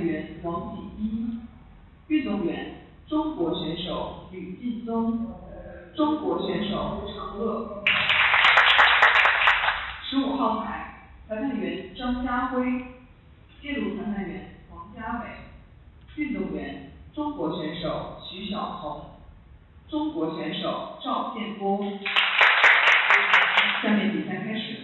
员王启一，运动员中国选手吕劲松，中国选手常乐。15号台，裁判员张家辉，介入裁判员黄家伟，运动员中国选手徐晓彤，中国选手赵建波。下面比赛开始。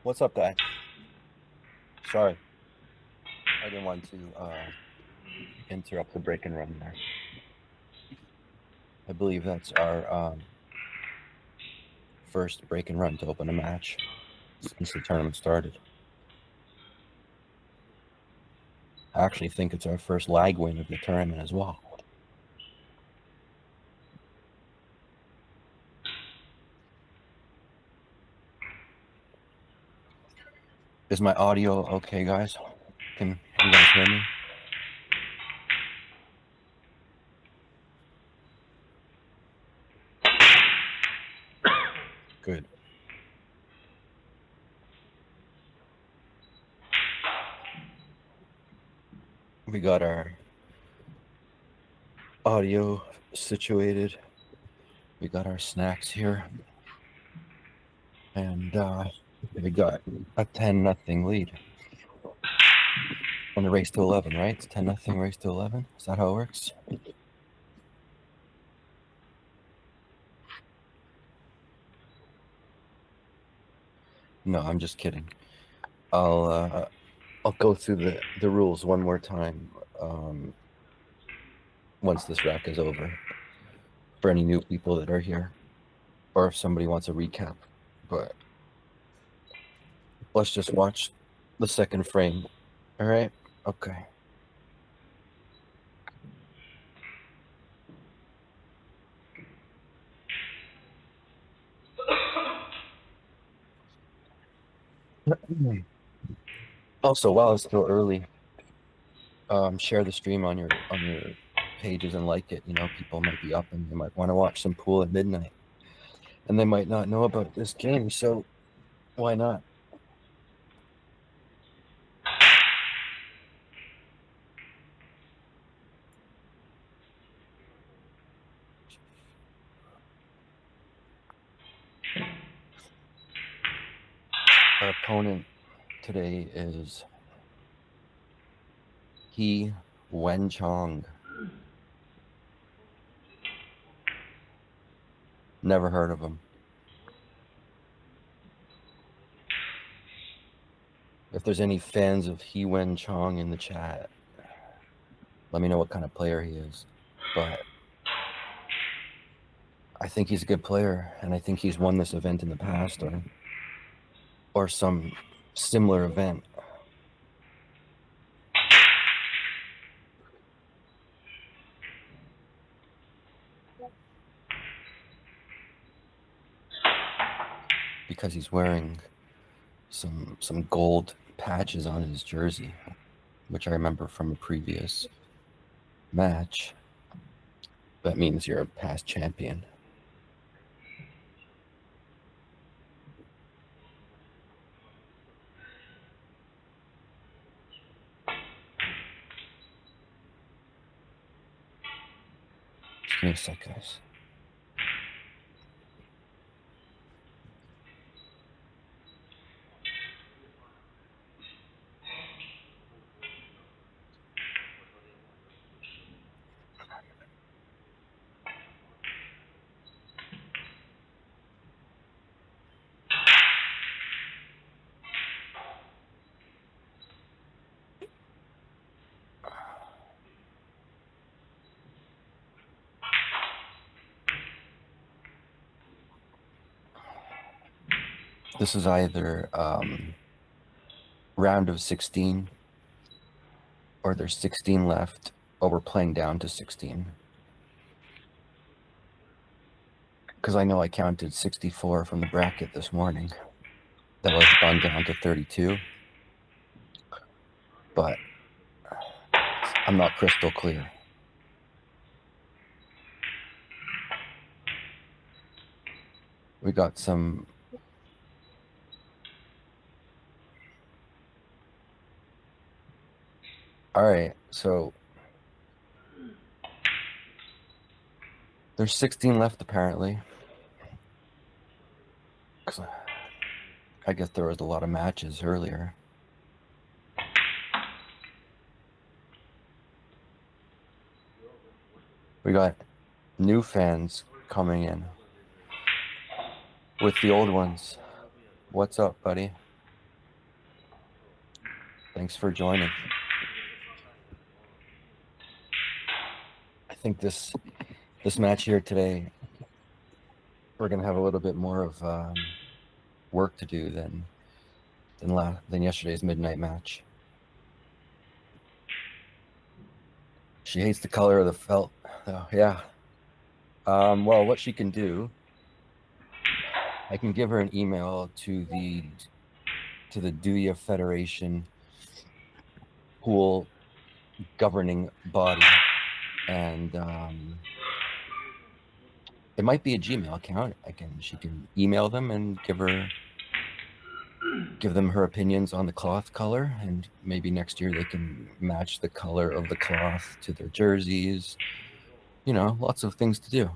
What's up, guys? Sorry, I didn't want to interrupt the break and run there. I believe that's our first break and run to open a match since the tournament started. I actually think it's our first lag win of the tournament as well. Is my audio okay, guys? Can you guys hear me? Good. We got our audio situated. We got our snacks here. And we got a 10-0 lead. On the race to 11, right? It's 10-0 race to 11. Is that how it works? No, I'm just kidding. I'll go through the rules one more time once this rack is over for any new people that are here, or if somebody wants a recap. But let's just watch the second frame. All right? Okay. Also, while it's still early, share the stream on your pages and like it. You know, people might be up and they might want to watch some pool at midnight, and they might not know about this game. So why not? Our opponent today is Wenchong. Never heard of him. If there's any fans of Wenchong in the chat, let me know what kind of player he is. But I think he's a good player, and I think he's won this event in the past or some similar event. Because he's wearing some gold patches on his jersey, which I remember from a previous match. That means you're a past champion. Just give me a sec, guys. This is either round of 16, or there's 16 left, or we're playing down to 16. Because I know I counted 64 from the bracket this morning. That was gone down to 32. But I'm not crystal clear. We got some... All right, so there's 16 left apparently. I guess there was a lot of matches earlier. We got new fans coming in with the old ones. What's up, buddy? Thanks for joining. I think this match here today, we're gonna have a little bit more of work to do than yesterday's midnight match. She hates the color of the felt. Oh, yeah. Well, what she can do, I can give her an email to the Duya Federation pool governing body, and it might be a Gmail account. She can email them and give them her opinions on the cloth color, and maybe next year they can match the color of the cloth to their jerseys. You know, lots of things to do.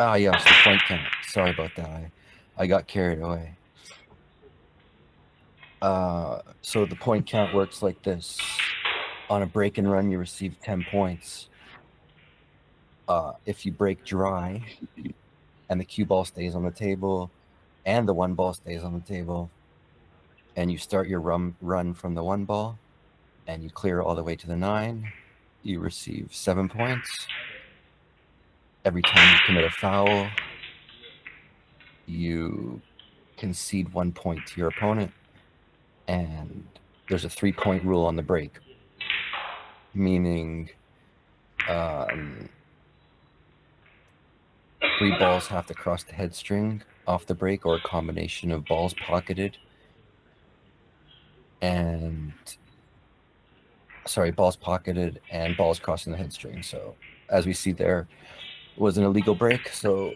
Ah, yes, the point count. Sorry about that. I got carried away. So the point count works like this. On a break and run, you receive 10 points. If you break dry and the cue ball stays on the table and the one ball stays on the table, and you start your run from the one ball and you clear all the way to the 9, you receive 7 points. Every time you commit a foul, you concede 1 point to your opponent. And there's a 3-point rule on the break, meaning 3 balls have to cross the head string off the break, or a combination of balls pocketed and balls pocketed and balls crossing the head string. So as we see, there was an illegal break, so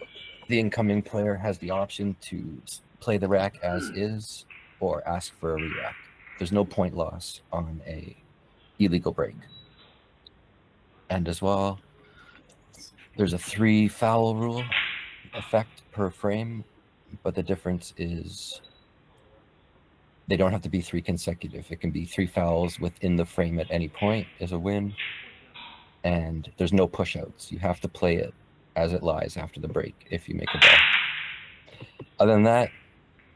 the incoming player has the option to play the rack as is or ask for a re-rack. There's no point loss on a illegal break. And as well, there's a 3 foul rule effect per frame, but the difference is they don't have to be 3 consecutive. It can be 3 fouls within the frame at any point is a win. And there's no push-outs. You have to play it as it lies after the break if you make a ball. Other than that,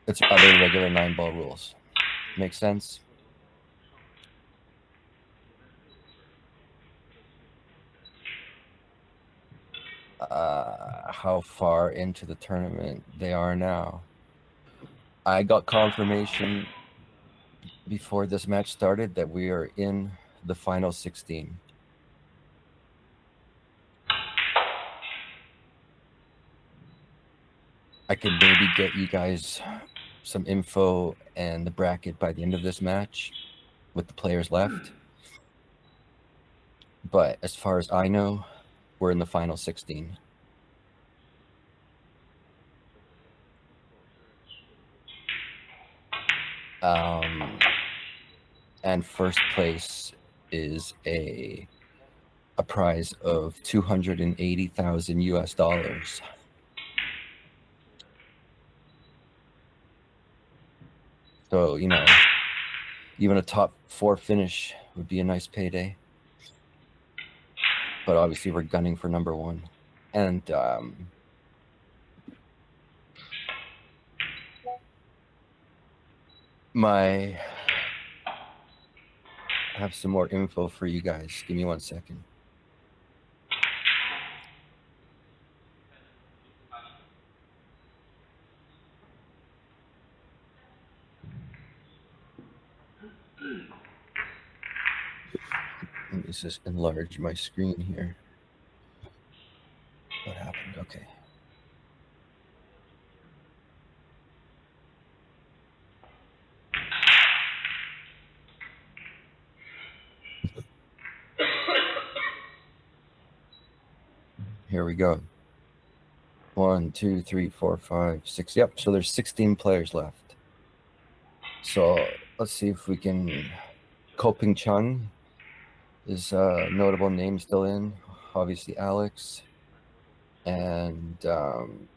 it's other regular 9-ball rules. Make sense? How far into the tournament they are now? I got confirmation before this match started that we are in the final 16. I could maybe get you guys some info and the bracket by the end of this match with the players left. But as far as I know, we're in the final 16. And first place is a prize of $280,000 US. So, you know, even a top 4 finish would be a nice payday. But obviously we're gunning for number 1. And I have some more info for you guys. Give me 1 second. Let me just enlarge my screen here. What happened? Okay. Here we go. 1, 2, 3, 4, 5, 6. Yep. So there's 16 players left. So let's see if we can. Koping Chung is a notable name still in. Obviously Alex. And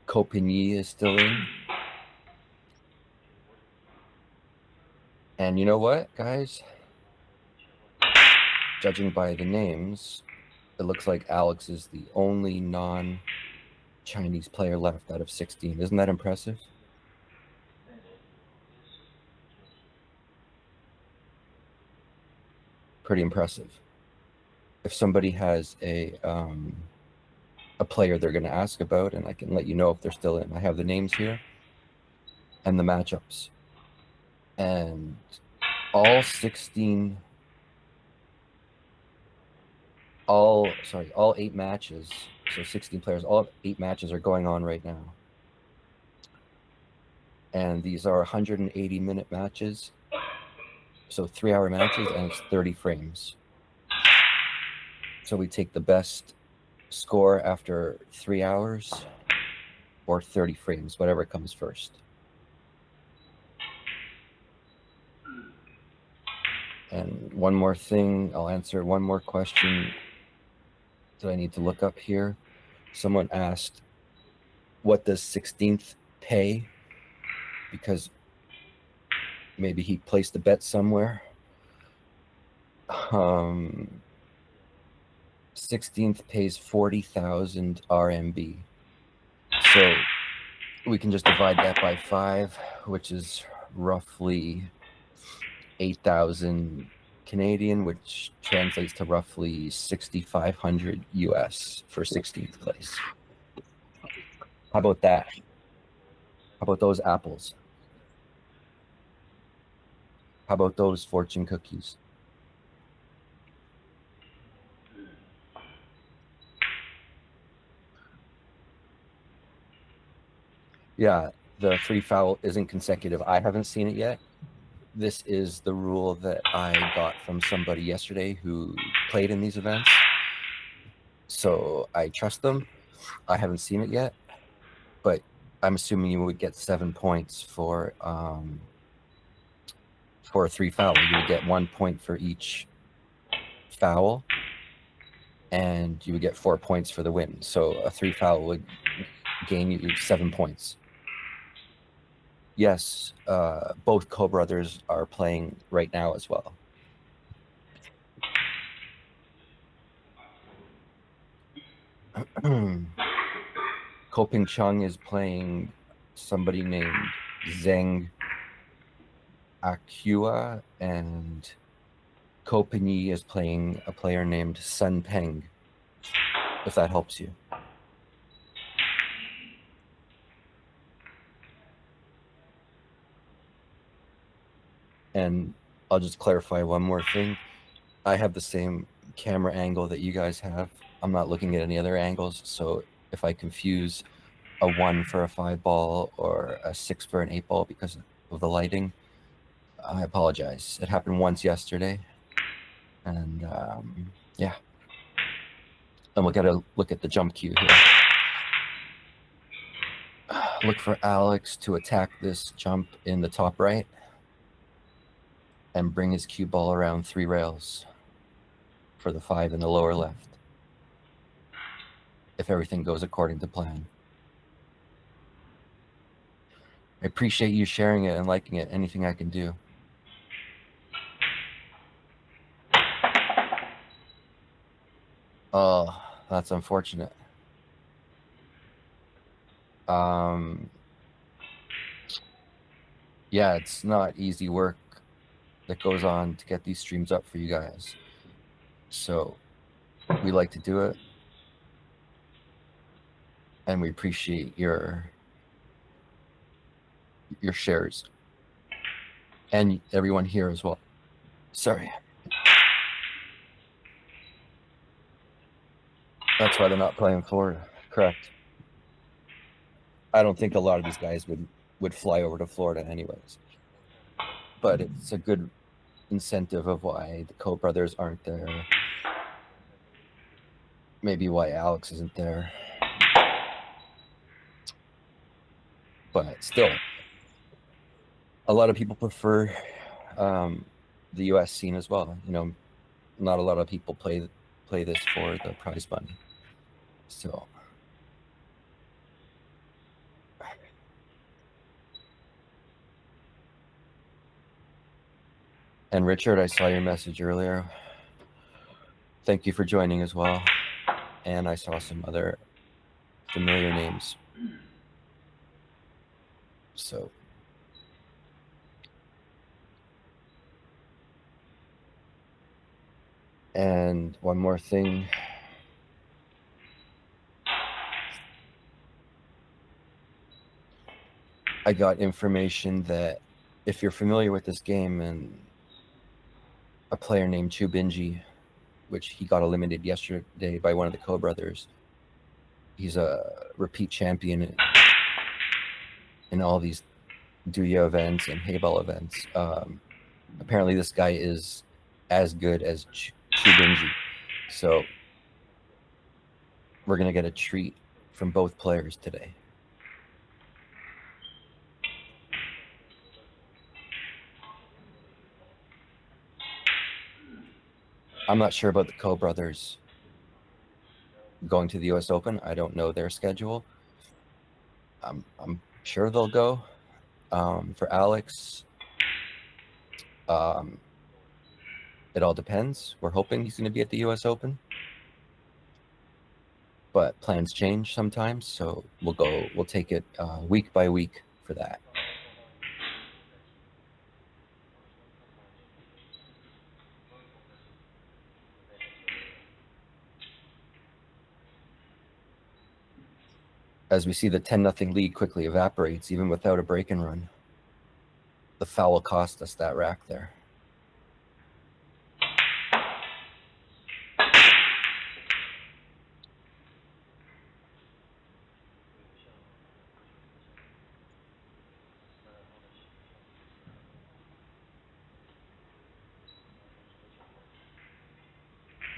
Koping Yi is still in. And you know what, guys? Judging by the names, it looks like Alex is the only non-Chinese player left out of 16. Isn't that impressive? Pretty impressive. If somebody has a player they're going to ask about, and I can let you know if they're still in. I have the names here and the matchups. And all 8 matches, so 16 players, all 8 matches are going on right now. And these are 180-minute matches, so 3-hour matches, and it's 30 frames. So we take the best score after 3 hours or 30 frames, whatever comes first. And one more thing, I'll answer one more question that I need to look up here. Someone asked, what does 16th pay? Because maybe he placed a bet somewhere. 16th pays 40,000 RMB. So we can just divide that by 5, which is roughly 8,000 Canadian, which translates to roughly 6,500 US for 16th place. How about that? How about those apples? How about those fortune cookies? Yeah, the 3 foul isn't consecutive. I haven't seen it yet. This is the rule that I got from somebody yesterday who played in these events. So I trust them. I haven't seen it yet, but I'm assuming you would get 7 points for a 3 foul. You would get 1 point for each foul, and you would get 4 points for the win. So a 3 foul would gain you 7 points. Yes, both co-brothers are playing right now as well. Koping Chung is playing somebody named Zheng Akua, and Koping Yi is playing a player named Sun Peng, if that helps you. And I'll just clarify one more thing. I have the same camera angle that you guys have. I'm not looking at any other angles, so if I confuse a 1 for a 5 ball or a 6 for an 8 ball because of the lighting, I apologize. It happened once yesterday, and yeah. And we'll get a look at the jump cue here. Look for Alex to attack this jump in the top right and bring his cue ball around 3 rails for the 5 in the lower left, if everything goes according to plan. I appreciate you sharing it and liking it. Anything I can do. Oh, that's unfortunate. Yeah, it's not easy work that goes on to get these streams up for you guys. So we like to do it, and we appreciate your shares, and everyone here as well. Sorry. That's why they're not playing Florida. Correct. I don't think a lot of these guys would fly over to Florida anyways. But it's a good incentive of why the Koch brothers aren't there. Maybe why Alex isn't there. But still, a lot of people prefer the US scene as well. You know, not a lot of people play this for the prize money. So and Richard, I saw your message earlier. Thank you for joining as well. and I saw some other familiar names. So and one more thing. I got information that if you're familiar with this game, and a player named Chubinji, which he got eliminated yesterday by one of the co-brothers. He's a repeat champion in all these Duya events and Hayball events. Apparently this guy is as good as Chubinji. So we're going to get a treat from both players today. I'm not sure about the co-brothers going to the US Open. I don't know their schedule. I'm sure they'll go. For Alex, it all depends. We're hoping he's going to be at the US Open, but plans change sometimes, so we'll take it week by week for that. As we see, the 10-0 lead quickly evaporates, even without a break and run. The foul cost us that rack there.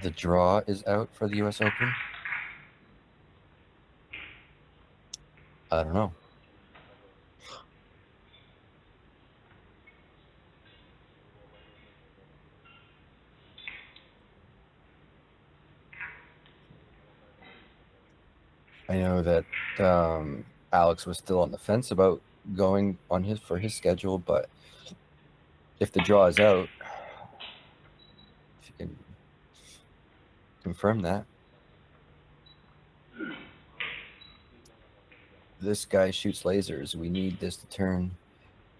The draw is out for the US Open. I don't know. I know that Alex was still on the fence about going on for his schedule, but if the draw is out, if you can confirm that. This guy shoots lasers. We need this to turn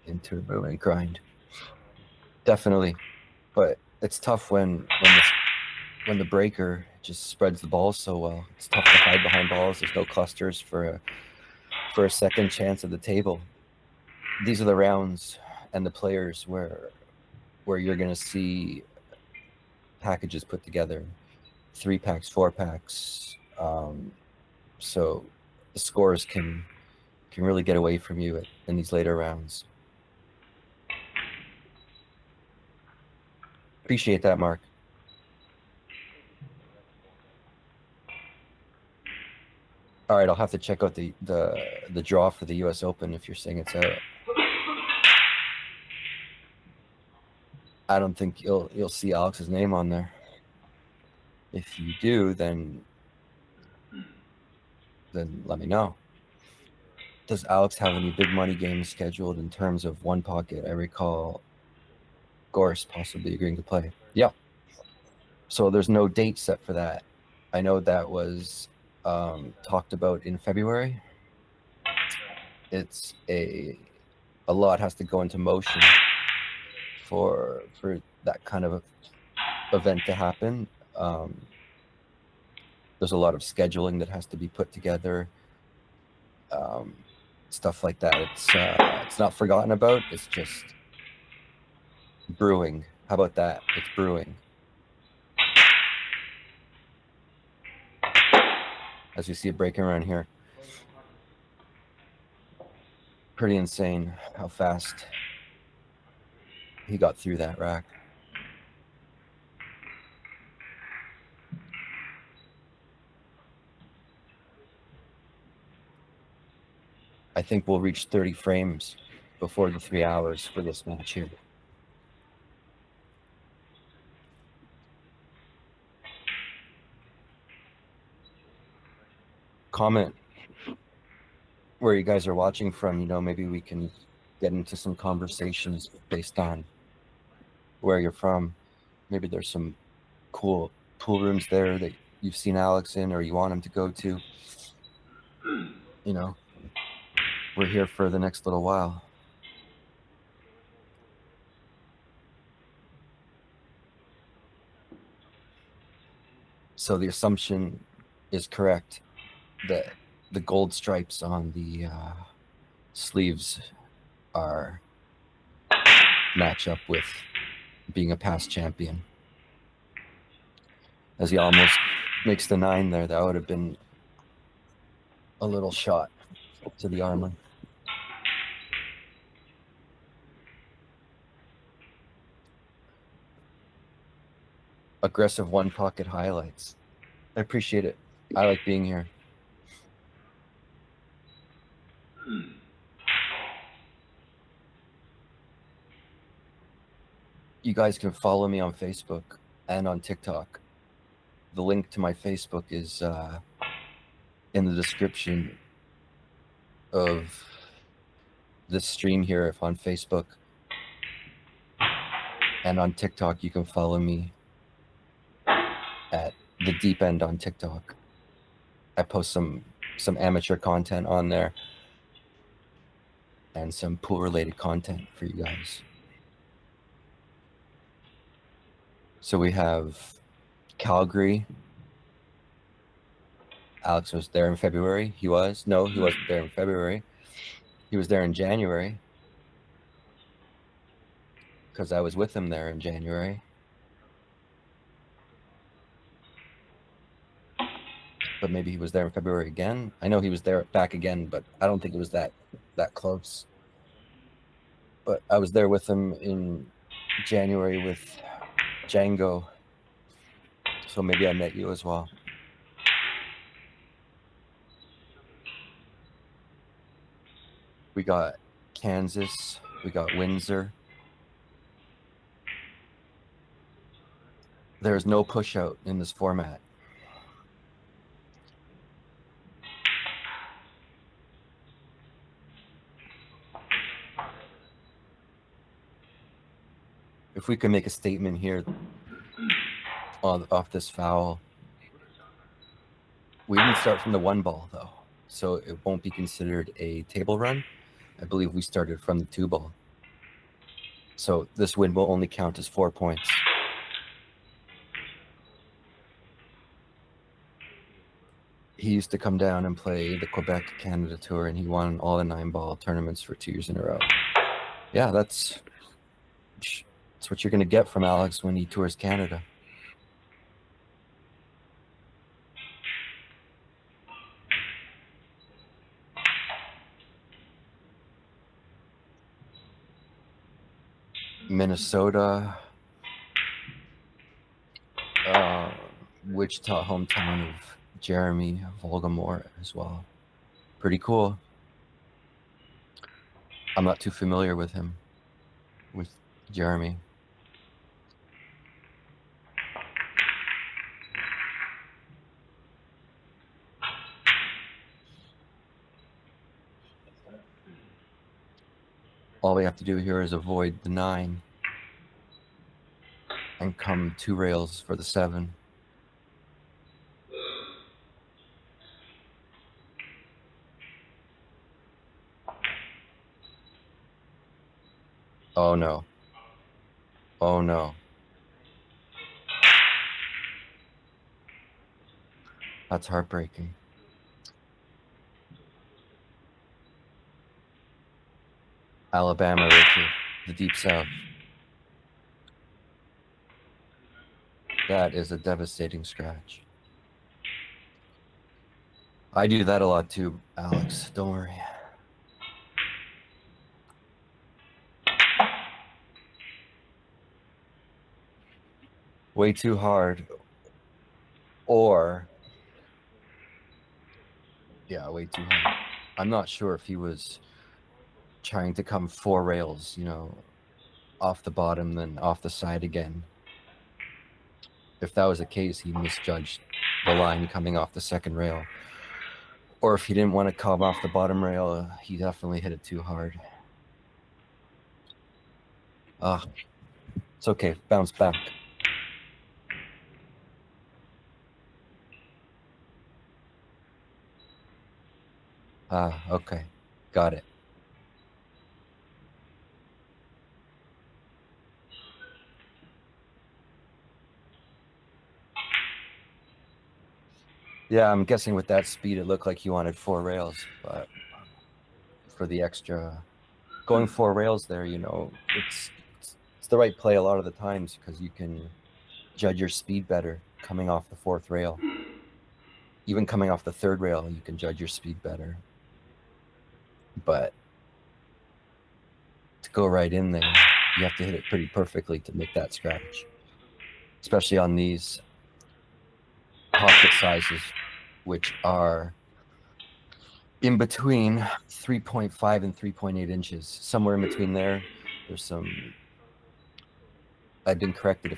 into a movement grind. Definitely, but it's tough when the breaker just spreads the balls so well. It's tough to hide behind balls. There's no clusters for a second chance at the table. These are the rounds and the players where you're going to see packages put together, 3-packs, 4-packs. So the scores can really get away from you in these later rounds. Appreciate that, Mark. All right, I'll have to check out the draw for the US Open if you're saying it's out. I don't think you'll see Alex's name on there. If you do, then let me know. Does Alex have any big money games scheduled in terms of one pocket? I recall Gorse possibly agreeing to play. Yeah. So there's no date set for that. I know that was talked about in February. It's a lot has to go into motion for that kind of event to happen. There's a lot of scheduling that has to be put together. Stuff like that. It's not forgotten about. It's just brewing. How about that? It's brewing. As we see it breaking around here. Pretty insane how fast he got through that rack. I think we'll reach 30 frames before the 3 hours for this match here. Comment where you guys are watching from. You know, maybe we can get into some conversations based on where you're from. Maybe there's some cool pool rooms there that you've seen Alex in or you want him to go to, you know, we're here for the next little while. So the assumption is correct that the gold stripes on the sleeves are match up with being a past champion. As he almost makes the 9 there, that would have been a little shot to the armor. Aggressive one pocket highlights. I appreciate it. I like being here. You guys can follow me on Facebook and on TikTok. The link to my Facebook is in the description of this stream here. If on Facebook and on TikTok, you can follow me at the Deep End on TikTok. I post some amateur content on there and some pool related content for you guys. So we have Calgary. Alex was there in February. He wasn't there in February. He was there in January because I was with him there in January. But maybe he was there in February again. I know he was there back again, but I don't think it was that close. But I was there with him in January with Django. So maybe I met you as well. We got Kansas. We got Windsor. There's no push out in this format. If we can make a statement here off this foul, we didn't start from the 1 ball though, so it won't be considered a table run. I believe we started from the 2 ball. So this win will only count as 4 points. He used to come down and play the Quebec Canada Tour, and he won all the 9-ball tournaments for 2 years in a row. Yeah, that's what you're going to get from Alex when he tours Canada. Minnesota, Wichita, hometown of Jeremy Volgamore as well. Pretty cool. I'm not too familiar with him, with Jeremy. All we have to do here is avoid the 9 and come 2 rails for the 7. Oh no. Oh no. That's heartbreaking. Alabama, Richard, the Deep South. That is a devastating scratch. I do that a lot too, Alex. Don't worry. Way too hard. Or, yeah, way too hard. I'm not sure if he was trying to come 4 rails, off the bottom, then off the side again. If that was the case, he misjudged the line coming off the 2nd rail. Or if he didn't want to come off the bottom rail, he definitely hit it too hard. It's okay. Bounce back. Okay. Got it. Yeah, I'm guessing with that speed, it looked like you wanted 4 rails, but for the extra, going 4 rails there, it's the right play a lot of the times because you can judge your speed better coming off the 4th rail. Even coming off the 3rd rail, you can judge your speed better. But to go right in there, you have to hit it pretty perfectly to make that scratch, especially on these pocket sizes, which are in between 3.5 and 3.8 inches. Somewhere in between there, there's some, I've been corrected a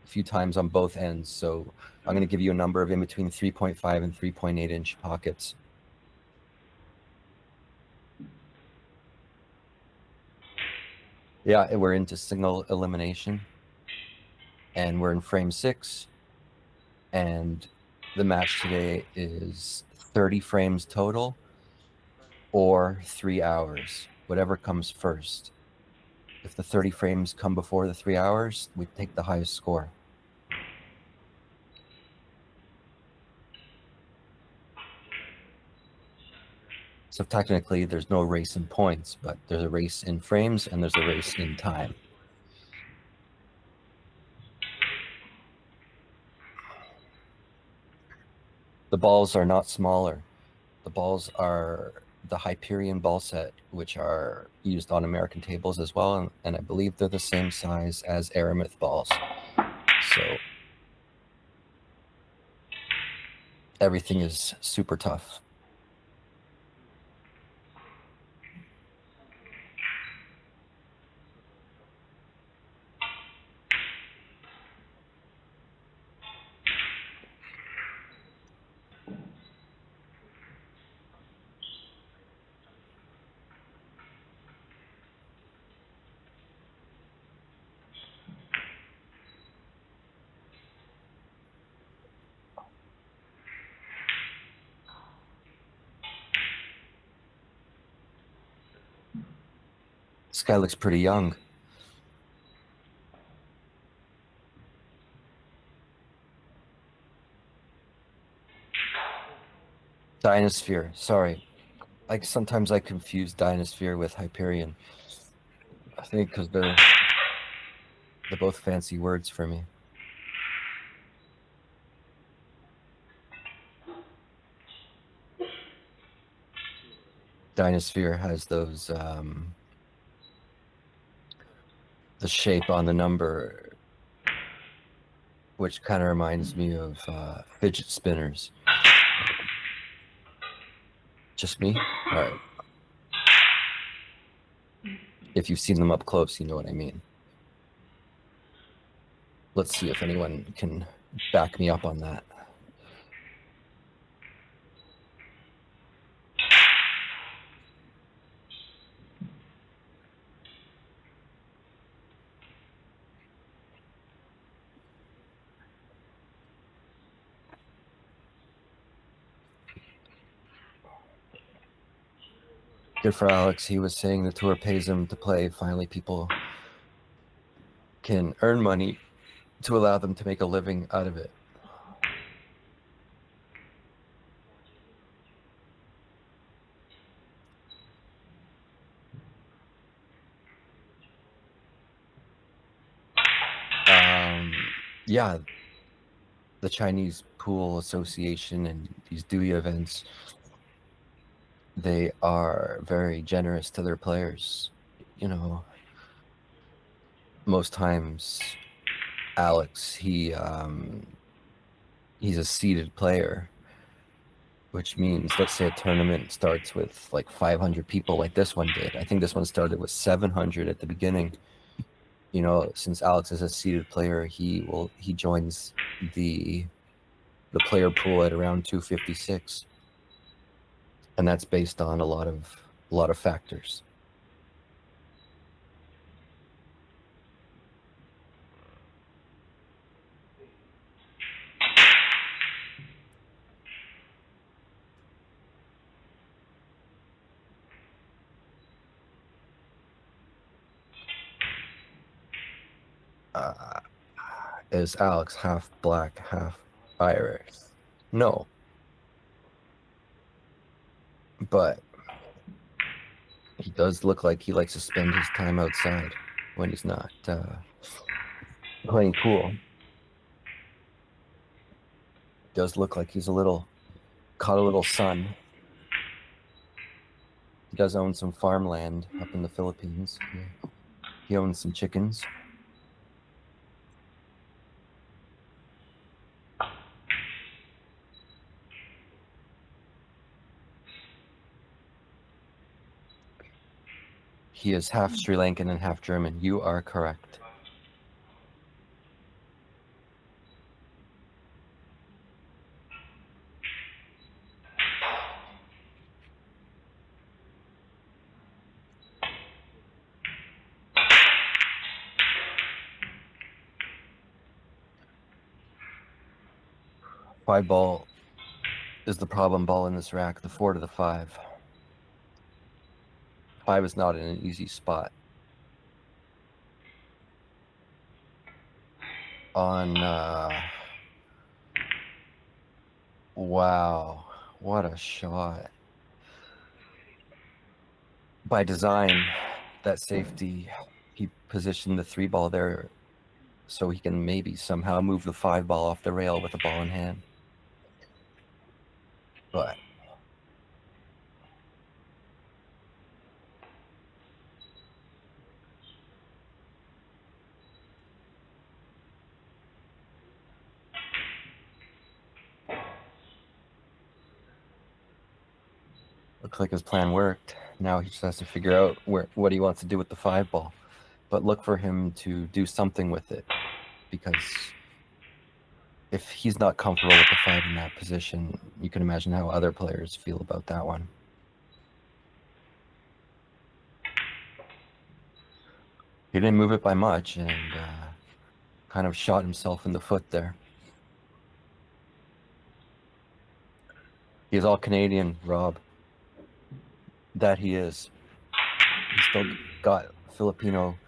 few times on both ends. So I'm going to give you a number of in between 3.5 and 3.8 inch pockets. Yeah, we're into single elimination and we're in frame 6. And the match today is 30 frames total or 3 hours, whatever comes first. If the 30 frames come before the 3 hours, we take the highest score. So technically, there's no race in points, but there's a race in frames and there's a race in time. The balls are not smaller. The balls are the Hyperion ball set, which are used on American tables as well, and I believe they're the same size as Aramith balls. So everything is super tough. This guy looks pretty young. Dinosphere, sorry. Sometimes I confuse Dinosphere with Hyperion. I think because they're both fancy words for me. Dinosphere has those the shape on the number, which kind of reminds me of fidget spinners. Just me? All right. If you've seen them up close, you know what I mean. Let's see if anyone can back me up on that. Good for Alex. He was saying the tour pays him to play. Finally, people can earn money to allow them to make a living out of it. Yeah, the Chinese Pool Association and these Duya events, they are very generous to their players. Most times Alex, he's a seeded player, which means, let's say a tournament starts with like 500 people like this one did. I think this one started with 700 at the beginning. Since Alex is a seeded player, he joins the player pool at around 256. And that's based on a lot of factors. Is Alex half black, half Irish? No. But he does look like he likes to spend his time outside when he's not playing pool. Does look like he's caught a little sun. He does own some farmland up in the Philippines. He owns some chickens. He is half Sri Lankan and half German. You are correct. Five ball is the problem ball in this rack, the 4 to the 5. 5 is not in an easy spot. On, wow, what a shot. By design, that safety, he positioned the 3 ball there so he can maybe somehow move the 5 ball off the rail with the ball in hand. But looks like his plan worked. Now he just has to figure out what he wants to do with the 5 ball. But look for him to do something with it, because if he's not comfortable with the 5 in that position, you can imagine how other players feel about that one. He didn't move it by much and kind of shot himself in the foot there. He's all Canadian, Rob. That he is. He's still got Filipino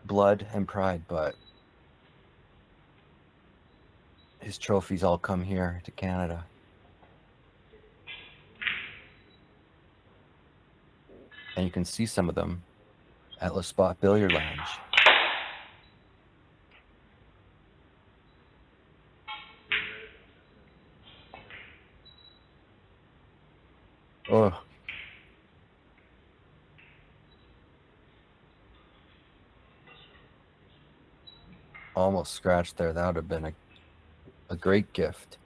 blood and pride, but his trophies all come here to Canada. And you can see some of them at Le Spot Billiard Lounge. Oh. Almost scratched there. That would have been a great gift.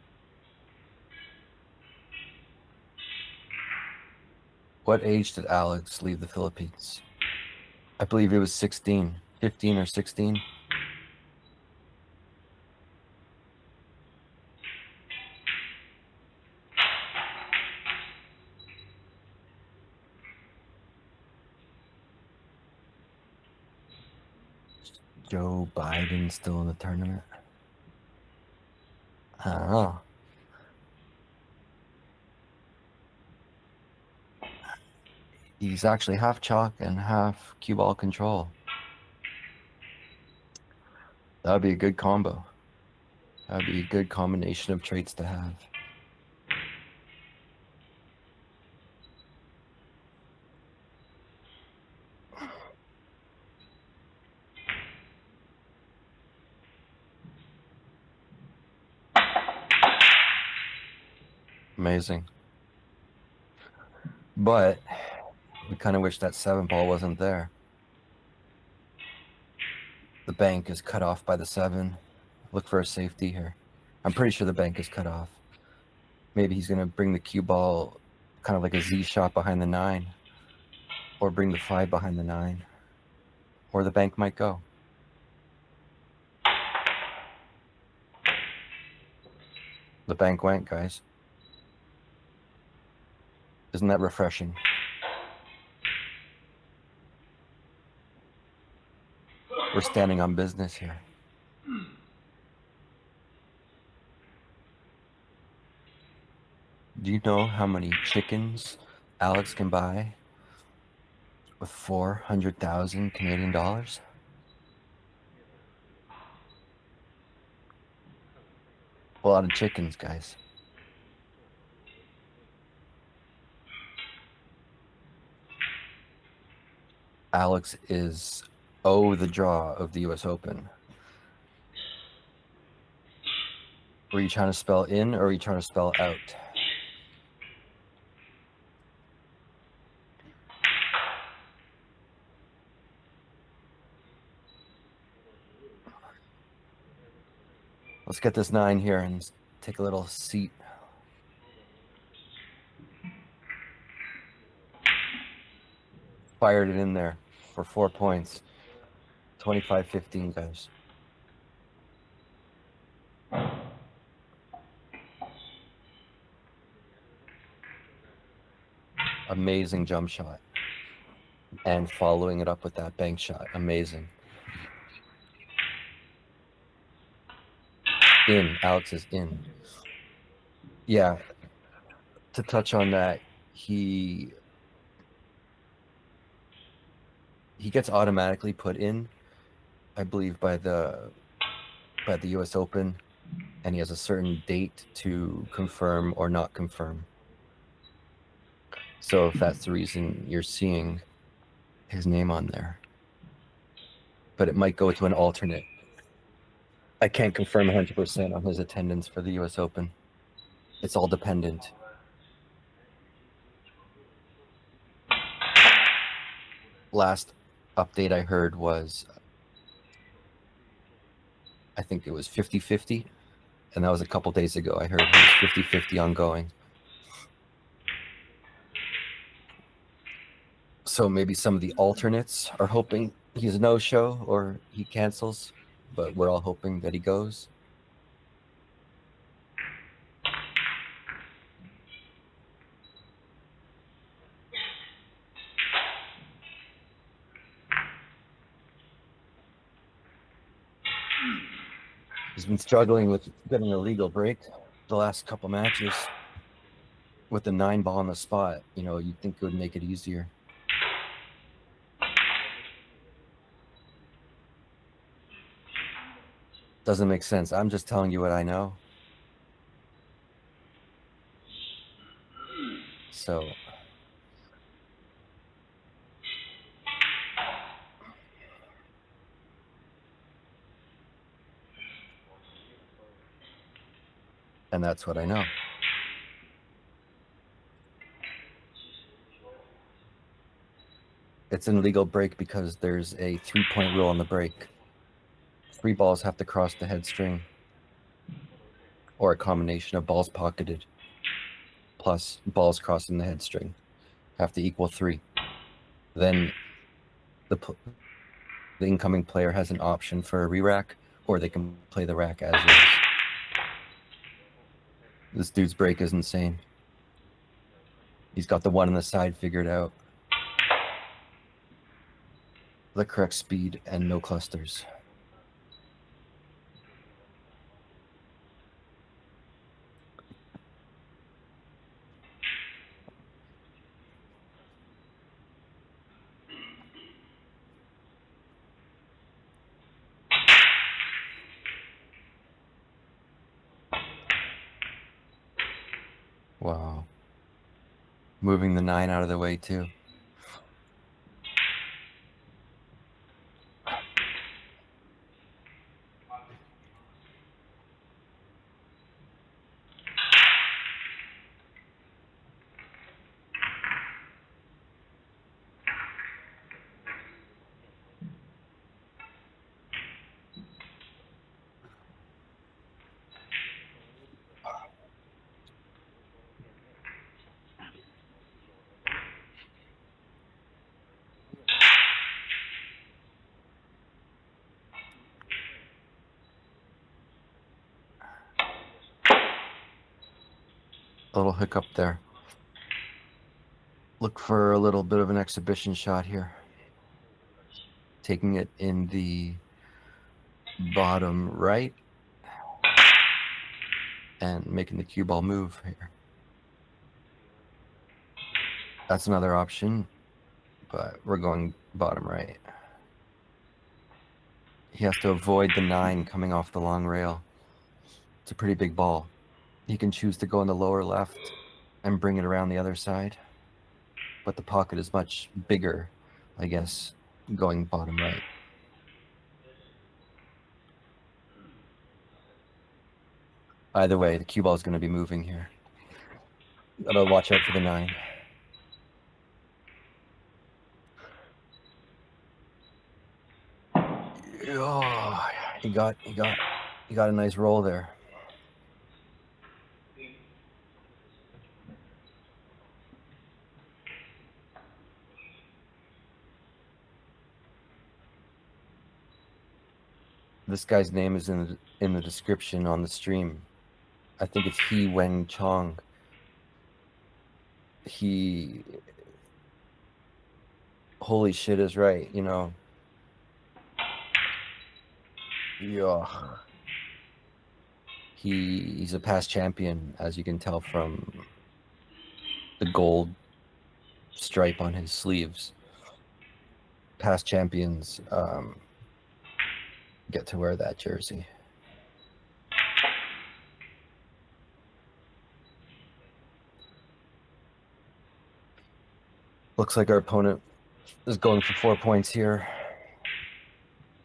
What age did Alex leave the Philippines? I believe he was 16, 15 or 16. Joe Biden still in the tournament? I don't know. He's actually half chalk and half cue ball control. That would be a good combo. That would be a good combination of traits to have. Amazing. But we kind of wish that 7 ball wasn't there. The bank is cut off by the 7. Look for a safety here. I'm pretty sure the bank is cut off. Maybe he's going to bring the cue ball kind of like a Z shot behind the 9. Or bring the 5 behind the 9. Or the bank might go. The bank went, guys. Isn't that refreshing? We're standing on business here. Do you know how many chickens Alex can buy with 400,000 Canadian dollars? a lot of chickens, guys. Alex is the draw of the US Open. Were you trying to spell in or are you trying to spell out? Let's get this 9 here and take a little seat. Fired it in there for 4 points. 25-15, guys. Amazing jump shot. And following it up with that bank shot. Amazing. In. Alex is in. Yeah. To touch on that, he gets automatically put in, I believe, by the US Open, and he has a certain date to confirm or not confirm. So if that's the reason you're seeing his name on there. But it might go to an alternate. I can't confirm 100% on his attendance for the US Open. It's all dependent. Last update I heard was, I think it was 50-50, and that was a couple days ago. I heard it was 50-50 ongoing. So maybe some of the alternates are hoping he's a no-show or he cancels, but we're all hoping that he goes. He's been struggling with getting a legal break the last couple matches with the 9 ball on the spot. You know, you'd think it would make it easier. Doesn't make sense. I'm just telling you what I know. So and that's what I know. It's in legal break because there's a 3-point rule on the break. 3 balls have to cross the head string, or a combination of balls pocketed plus balls crossing the head string have to equal 3. Then the incoming player has an option for a re-rack, or they can play the rack as is. This dude's break is insane. He's got the 1 on the side figured out. The correct speed and no clusters. Wow. Moving the 9 out of the way too. A little hiccup there. Look for a little bit of an exhibition shot here. Taking it in the bottom right and making the cue ball move here. That's another option, but we're going bottom right. He has to avoid the 9 coming off the long rail. It's a pretty big ball. He can choose to go in the lower left and bring it around the other side. But the pocket is much bigger, I guess, going bottom right. Either way, the cue ball is going to be moving here. Gotta watch out for the 9. Oh, he got a nice roll there. This guy's name is in the description on the stream. I think it's Wenchong. He, holy shit is right, you know. Yeah. He's a past champion, as you can tell from the gold stripe on his sleeves. Past champions get to wear that jersey. Looks like our opponent is going for 4 points here,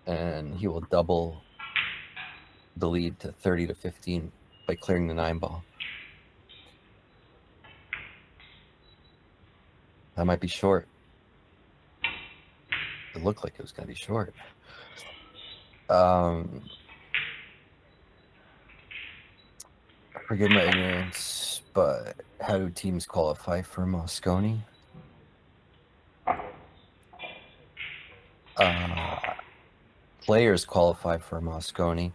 and he will double the lead to 30-15 by clearing the 9 ball. That might be short. It looked like it was going to be short. Forgive my ignorance, but how do teams qualify for Moscone? Players qualify for Moscone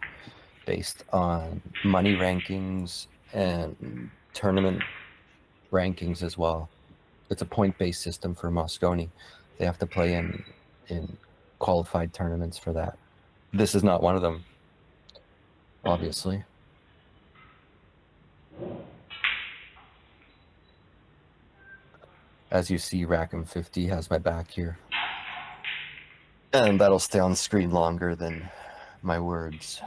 based on money rankings and tournament rankings as well. It's a point-based system for Moscone. They have to play in qualified tournaments for that. This is not one of them, obviously. As you see, Rackham 50 has my back here. And that'll stay on the screen longer than my words.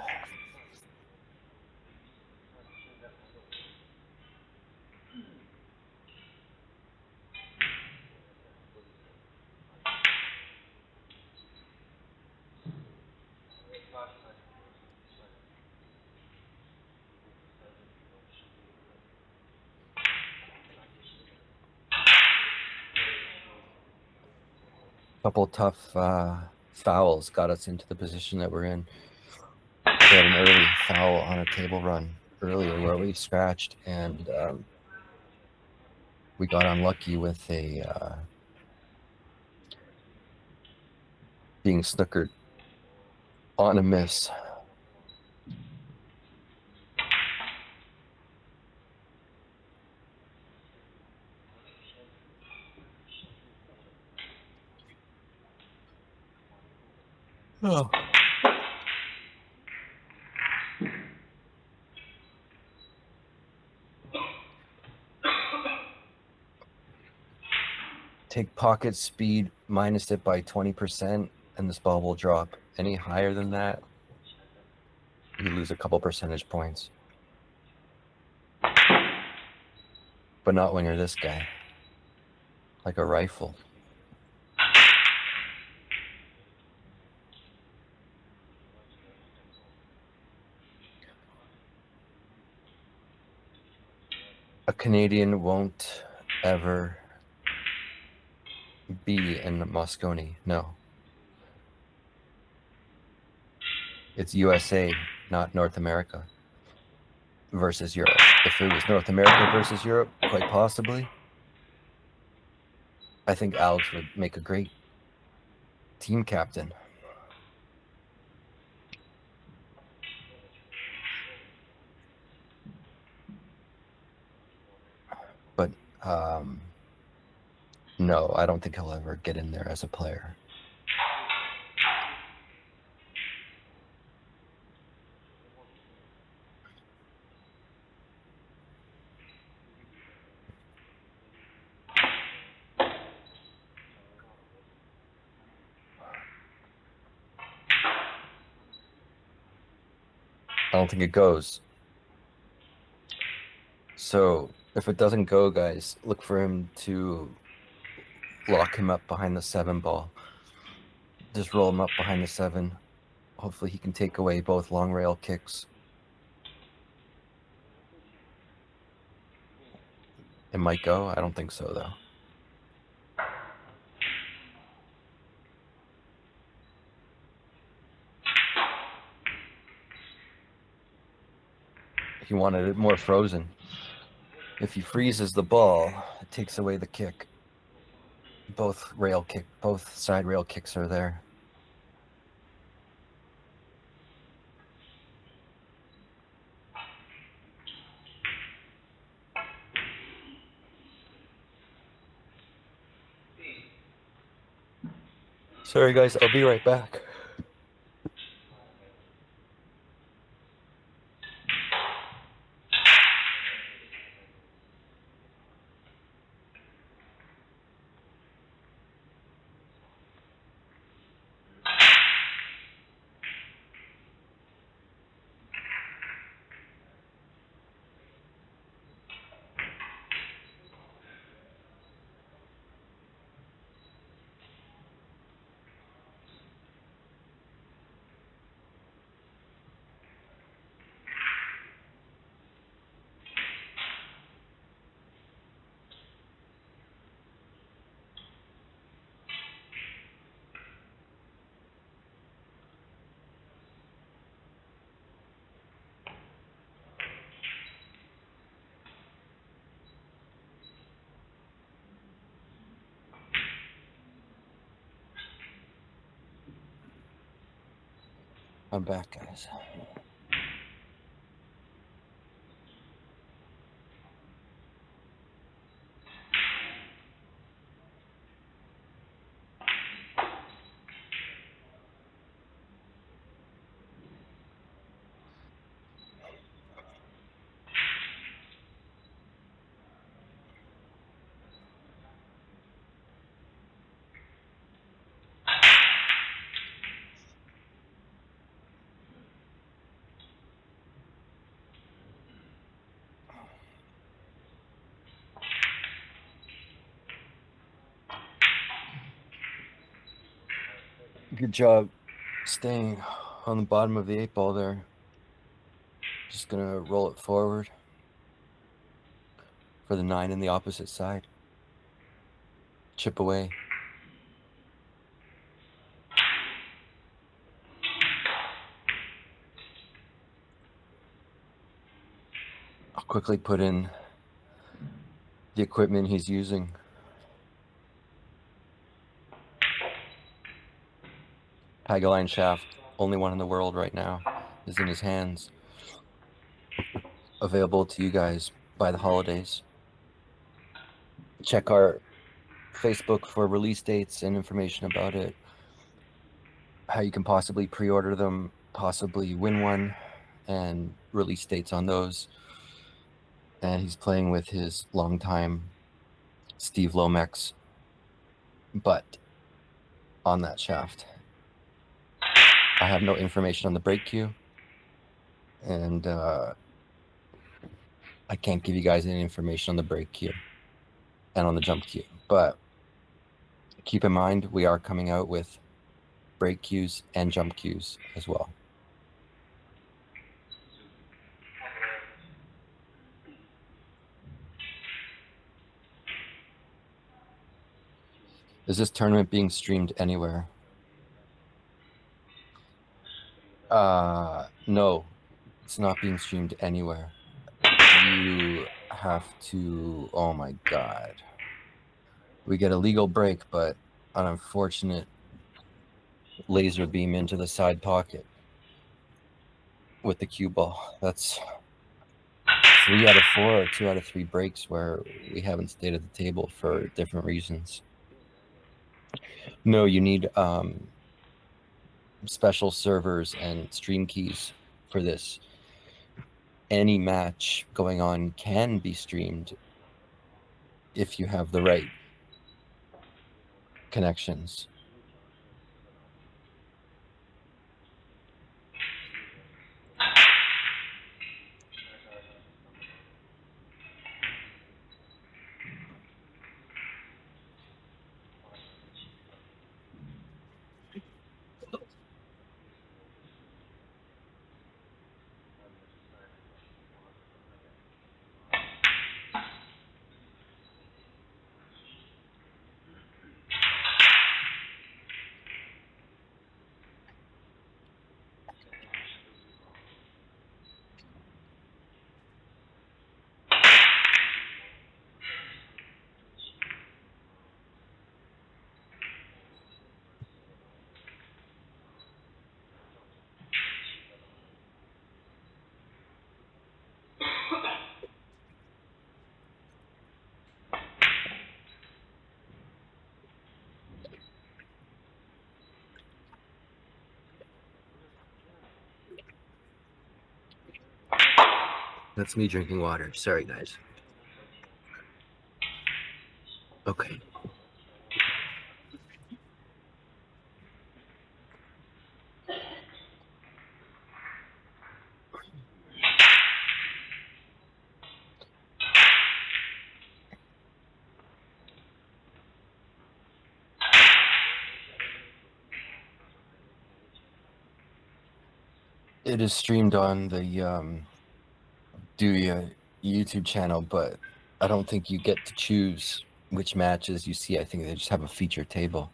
Couple tough fouls got us into the position that we're in. We had an early foul on a table run earlier where we scratched, and we got unlucky with a being snookered on a miss. Oh. Take pocket speed, minus it by 20%, and this ball will drop. Any higher than that, you lose a couple percentage points. But not when you're this guy. Like a rifle. A Canadian won't ever be in Moscone, no. It's USA, not North America versus Europe. If it was North America versus Europe, quite possibly, I think Alex would make a great team captain. But no, I don't think he'll ever get in there as a player. I don't think it goes. So if it doesn't go, guys, look for him to lock him up behind the 7 ball. Just roll him up behind the 7. Hopefully he can take away both long rail kicks. It might go. I don't think so, though. He wanted it more frozen. If he freezes the ball, it takes away the kick. Both side rail kicks are there. Sorry, guys. I'll be right back. I'm back, guys. Good job staying on the bottom of the 8 ball there. Just gonna roll it forward for the 9 in the opposite side. Chip away. I'll quickly put in the equipment he's using. Pagulayan shaft, only one in the world right now, is in his hands. Available to you guys by the holidays. Check our Facebook for release dates and information about it. How you can possibly pre-order them, possibly win one, and release dates on those. And he's playing with his longtime Steve Lomax butt on that shaft. I have no information on the break cue, and I can't give you guys any information on the break cue and on the jump cue. But keep in mind, we are coming out with break cues and jump cues as well. Is this tournament being streamed anywhere? No, it's not being streamed anywhere. You have to, oh my God. We get a legal break, but an unfortunate laser beam into the side pocket with the cue ball. That's 3 out of 4 or 2 out of 3 breaks where we haven't stayed at the table for different reasons. No, you need special servers and stream keys for this. Any match going on can be streamed if you have the right connections. That's me drinking water. Sorry, guys. Okay. It is streamed on the Duya YouTube channel, but I don't think you get to choose which matches you see. I think they just have a feature table.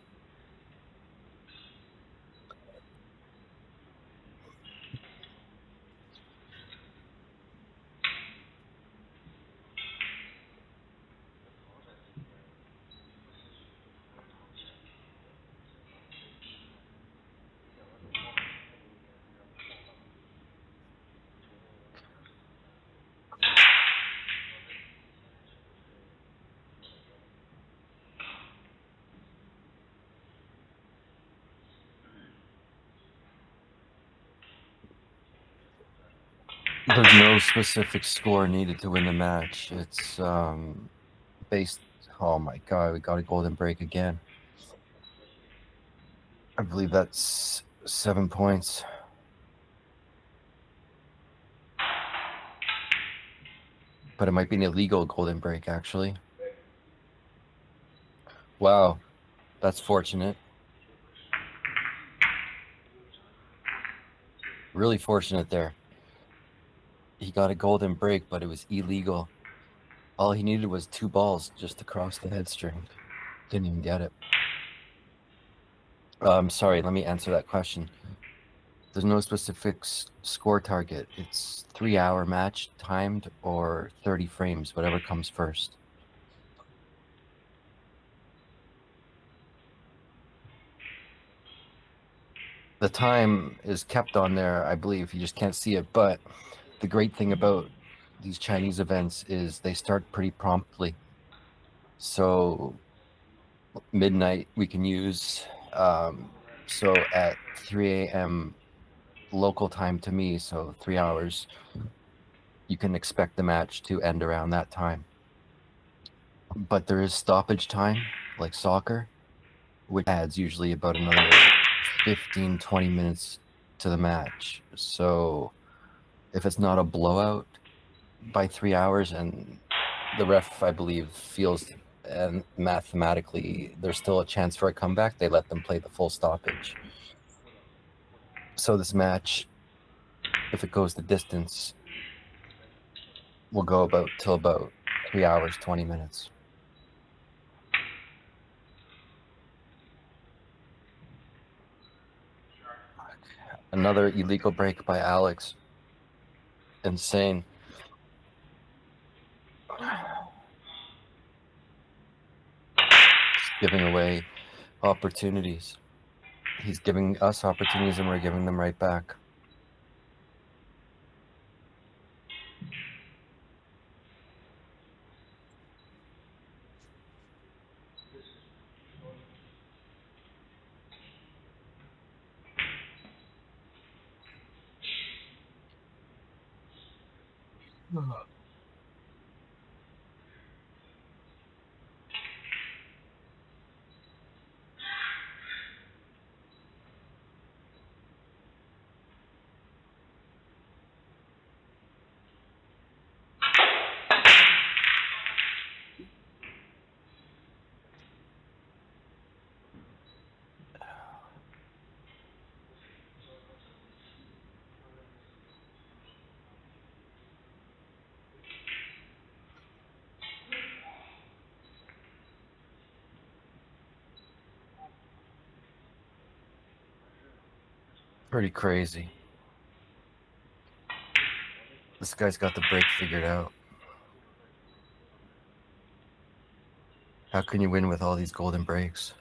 There's no specific score needed to win the match. It's based. Oh my god, we got a golden break again. I believe that's 7 points. But it might be an illegal golden break, actually. Wow, that's fortunate. Really fortunate there. He got a golden break, but it was illegal. All he needed was 2 balls just to cross the head string. Didn't even get it. Sorry, let me answer that question. There's no specific score target. It's 3-hour match, timed, or 30 frames, whatever comes first. The time is kept on there, I believe. You just can't see it. But the great thing about these Chinese events is they start pretty promptly. So midnight we can use. So at 3 a.m. local time to me, so 3 hours, you can expect the match to end around that time. But there is stoppage time, like soccer, which adds usually about another 15, 20 minutes to the match. So if it's not a blowout by 3 hours and the ref, I believe, feels and mathematically there's still a chance for a comeback, they let them play the full stoppage. So this match, if it goes the distance, will go till about 3 hours, 20 minutes. Another illegal break by Alex. Insane. Just giving away opportunities. He's giving us opportunities and we're giving them right back. Pretty crazy. This guy's got the break figured out. How can you win with all these golden breaks?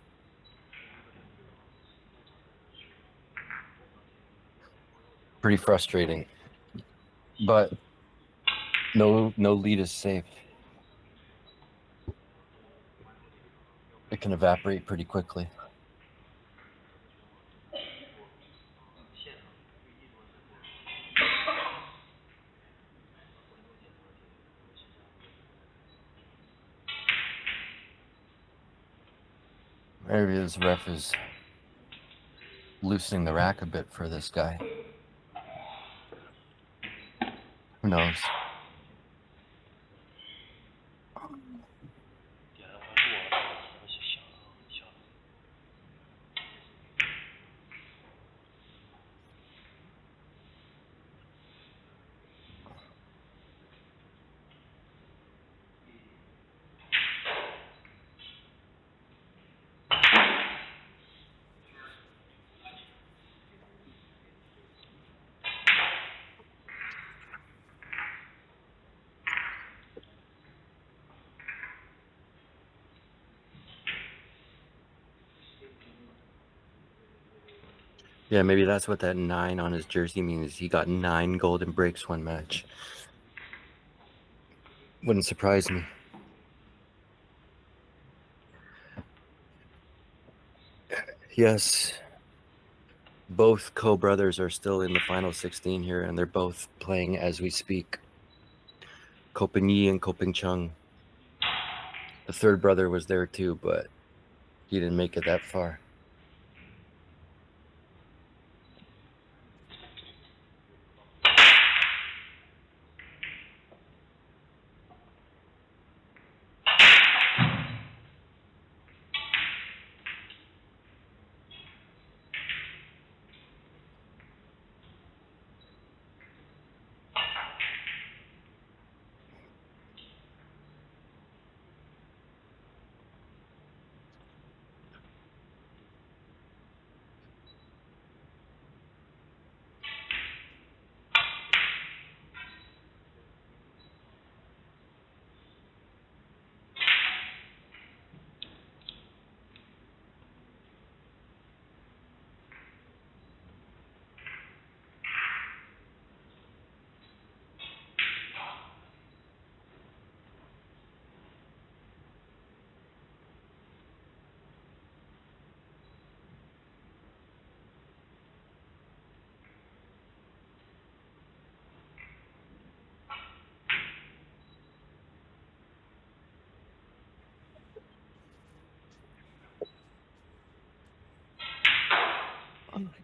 Pretty frustrating. But no lead is safe. It can evaporate pretty quickly. Maybe this ref is loosening the rack a bit for this guy. Who knows? Yeah, maybe that's what that 9 on his jersey means. He got 9 golden breaks one match. Wouldn't surprise me. Yes, both co-brothers are still in the final 16 here, and they're both playing as we speak. Koping and Koping Chung. The third brother was there too, but he didn't make it that far.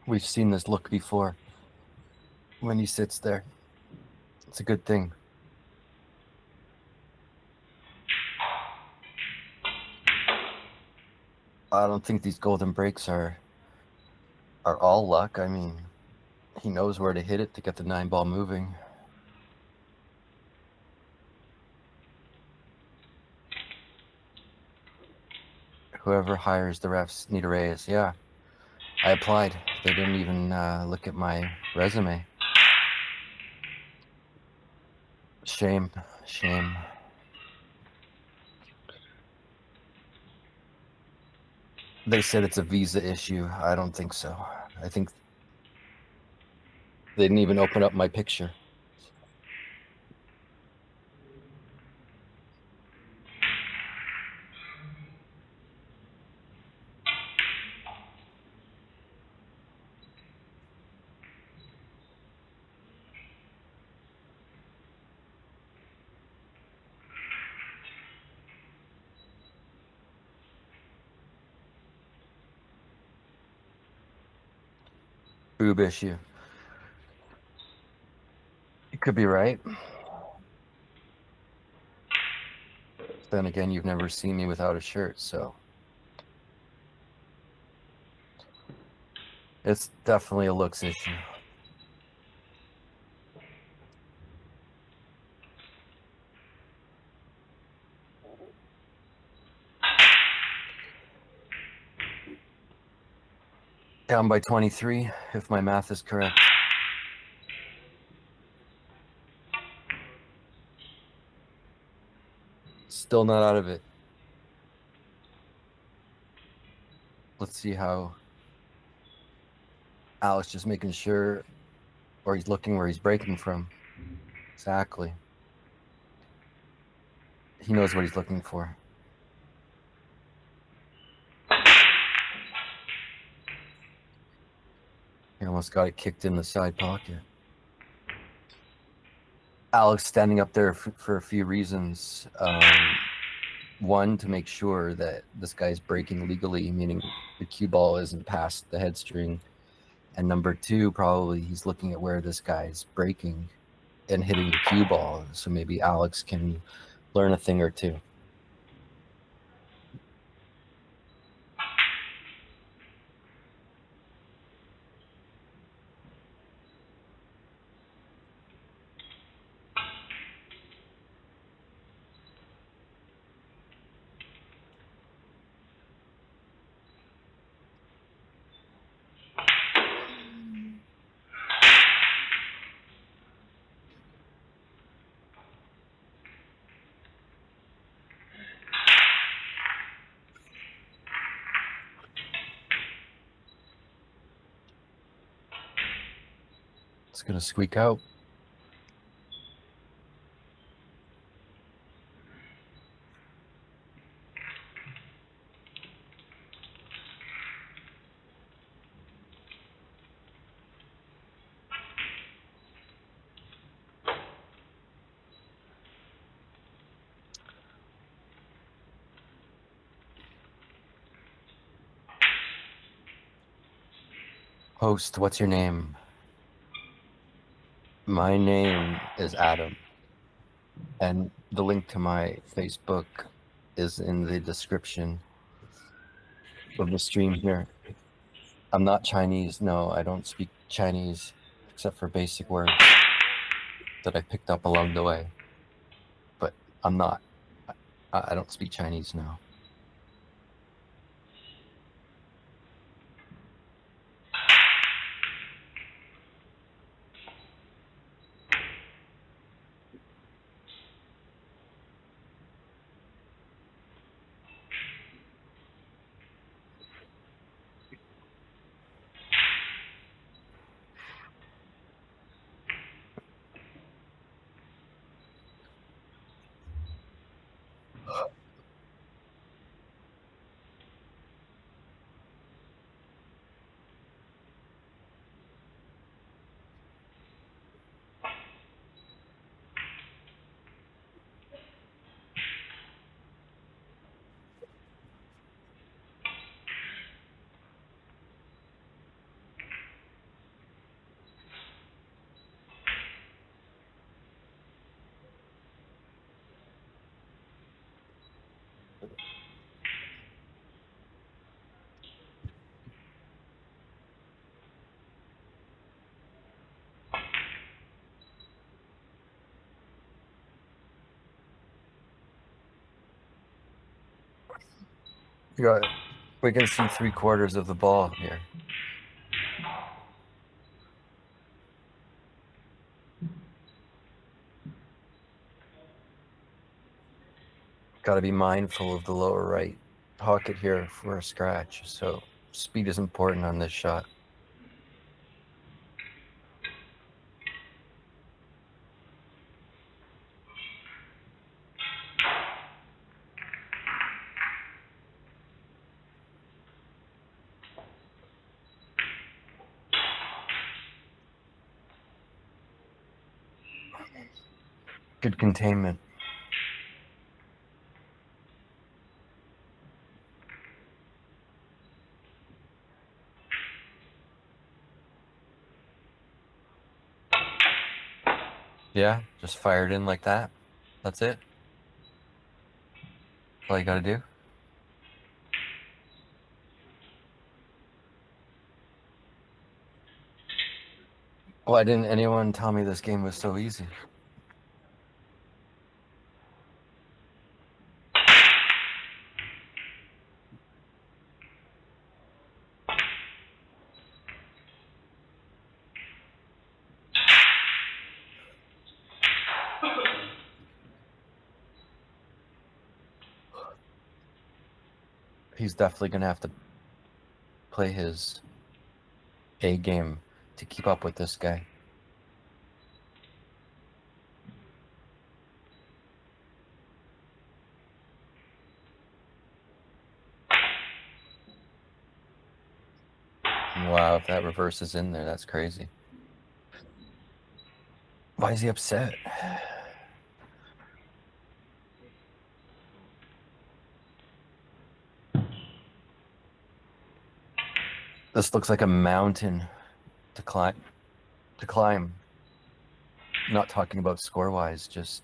We've seen this look before when he sits there. It's a good thing. I don't think these golden breaks are all luck. I mean, he knows where to hit it to get the 9-ball moving. Whoever hires the refs need a raise. Yeah, I applied. They didn't even look at my resume. Shame, shame. They said it's a visa issue. I don't think so. I think they didn't even open up my picture. Boob issue. You could be right. Then again, you've never seen me without a shirt, so it's definitely a looks issue. Down by 23, if my math is correct. Still not out of it. Let's see how Alex just making sure, or he's looking where he's breaking from. Exactly. He knows what he's looking for. He almost got it kicked in the side pocket. Alex standing up there for a few reasons. one, to make sure that this guy's breaking legally, meaning the cue ball isn't past the head string. And number two, probably he's looking at where this guy's breaking and hitting the cue ball. So maybe Alex can learn a thing or two. It's going to squeak out. Host, what's your name? My name is Adam. And the link to my Facebook is in the description of the stream here. I'm not Chinese. No, I don't speak Chinese except for basic words that I picked up along the way. But I'm not. I don't speak Chinese now. We can see 3/4 of the ball here. Got to be mindful of the lower right pocket here for a scratch. So speed is important on this shot. Good containment. Yeah, just fire it in like that. That's it. That's all you got to do. Why didn't anyone tell me this game was so easy? He's definitely going to have to play his A game to keep up with this guy. Wow, if that reverse is in there, that's crazy. Why is he upset? This looks like a mountain to climb. Not talking about score-wise, just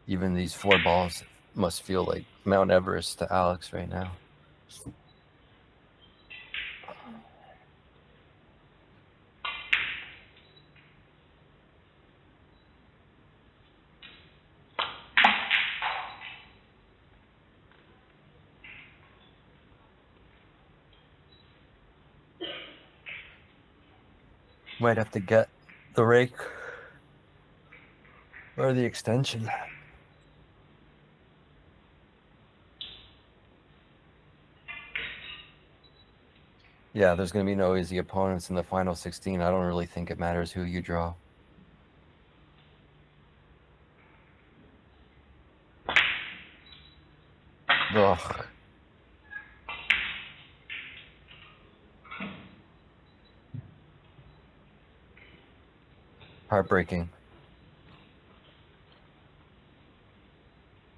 even these 4 balls must feel like Mount Everest to Alex right now. Might have to get the rake or the extension. Yeah, there's going to be no easy opponents in the final 16. I don't really think it matters who you draw. Ugh. Heartbreaking.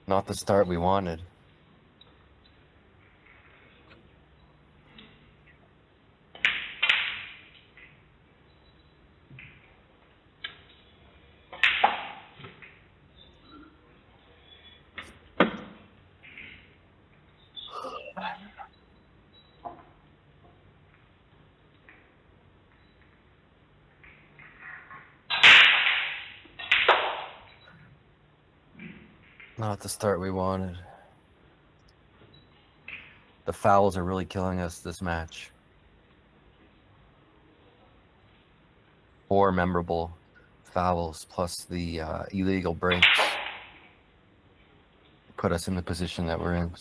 Not the start we wanted. Not the start we wanted. The fouls are really killing us this match. 4 memorable fouls plus the illegal breaks put us in the position that we're in.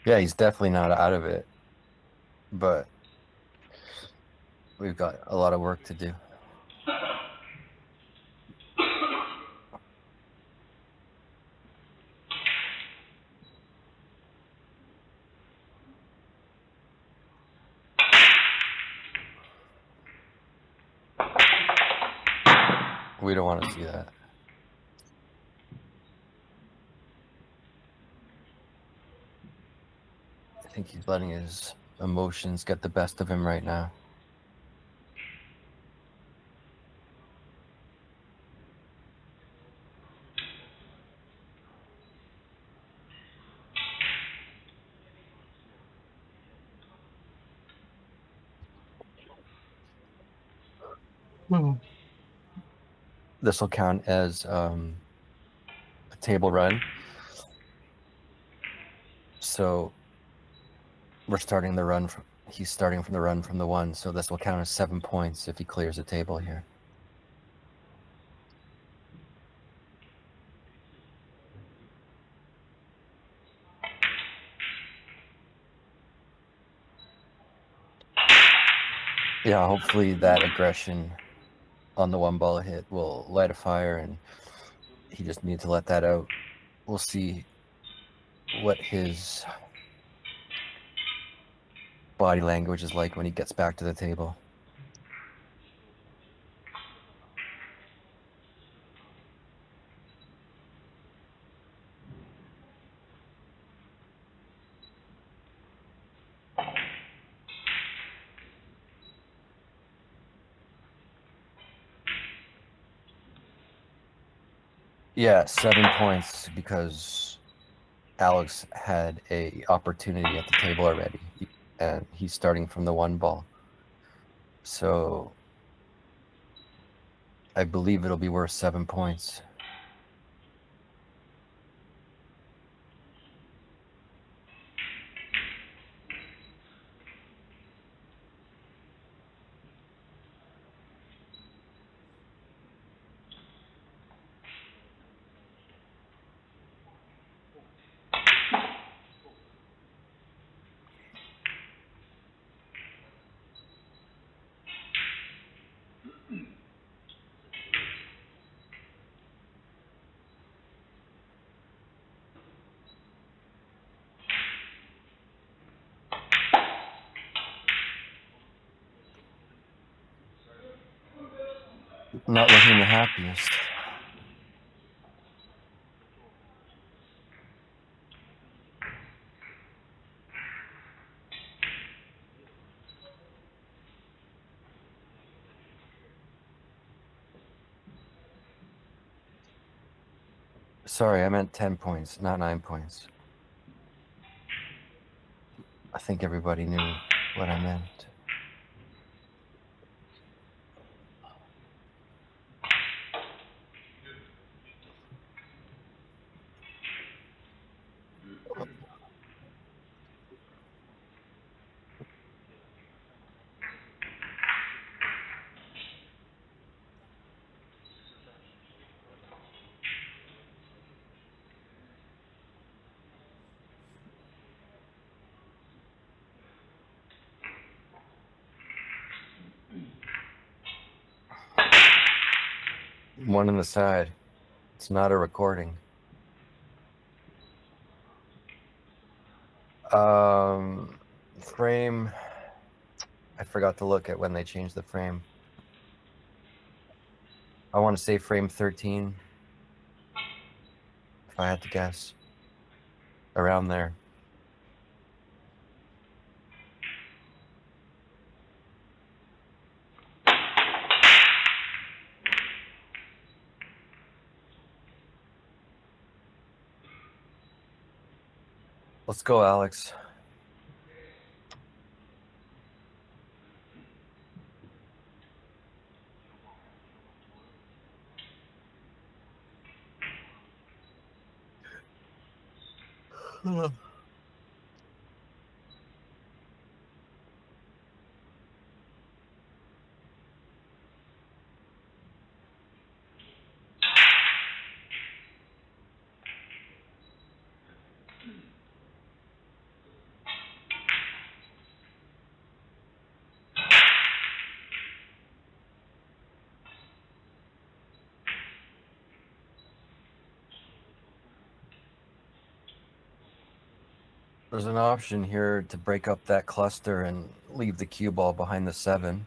Yeah, he's definitely not out of it, but we've got a lot of work to do. We don't want to see that. I think he's letting his emotions get the best of him right now. This will count as a table run. So we're starting the run from, he's starting from the run from the 1, so this will count as 7 points if he clears the table here. Yeah, hopefully that aggression on the 1 ball hit will light a fire, and he just needs to let that out. We'll see what his body language is like when he gets back to the table. Yeah, 7 points because Alex had a opportunity at the table already, and he's starting from the 1 ball. So I believe it'll be worth 7 points. Not looking the happiest. Sorry, I meant 10 points, not 9 points. I think everybody knew what I meant. One on the side. It's not a recording. Frame. I forgot to look at when they changed the frame. I want to say frame 13. If I had to guess. Around there. Let's go, Alex. There's an option here to break up that cluster and leave the cue ball behind the 7.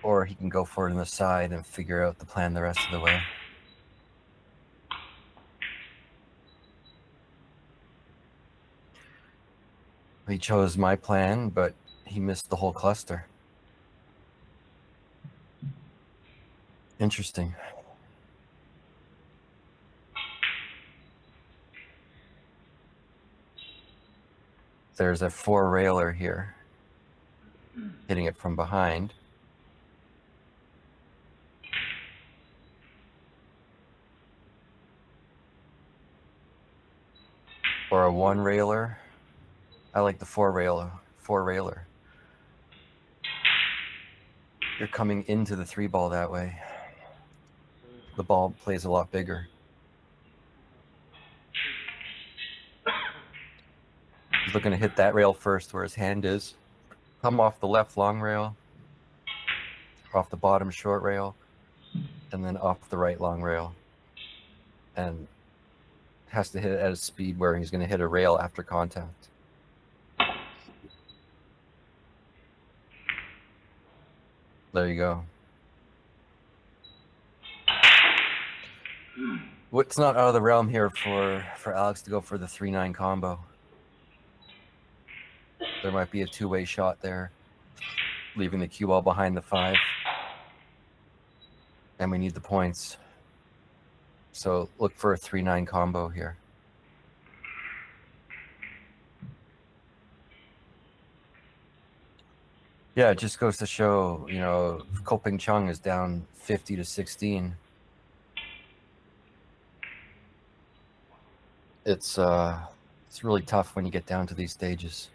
Or he can go for it on the side and figure out the plan the rest of the way. He chose my plan, but he missed the whole cluster. Interesting. There's a 4 railer here, hitting it from behind. Or a 1 railer. I like the 4 railer. You're coming into the 3 ball that way. The ball plays a lot bigger. He's looking to hit that rail first where his hand is. Come off the left long rail, off the bottom short rail, and then off the right long rail. And has to hit it at a speed where he's going to hit a rail after contact. There you go. It's not out of the realm here for Alex to go for the 3-9 combo. There might be a 2-way shot there, leaving the cue ball behind the 5. And we need the points. So look for a 3-9 combo here. Yeah, it just goes to show, you know, Koping Chung is down 50-16. It's really tough when you get down to these stages.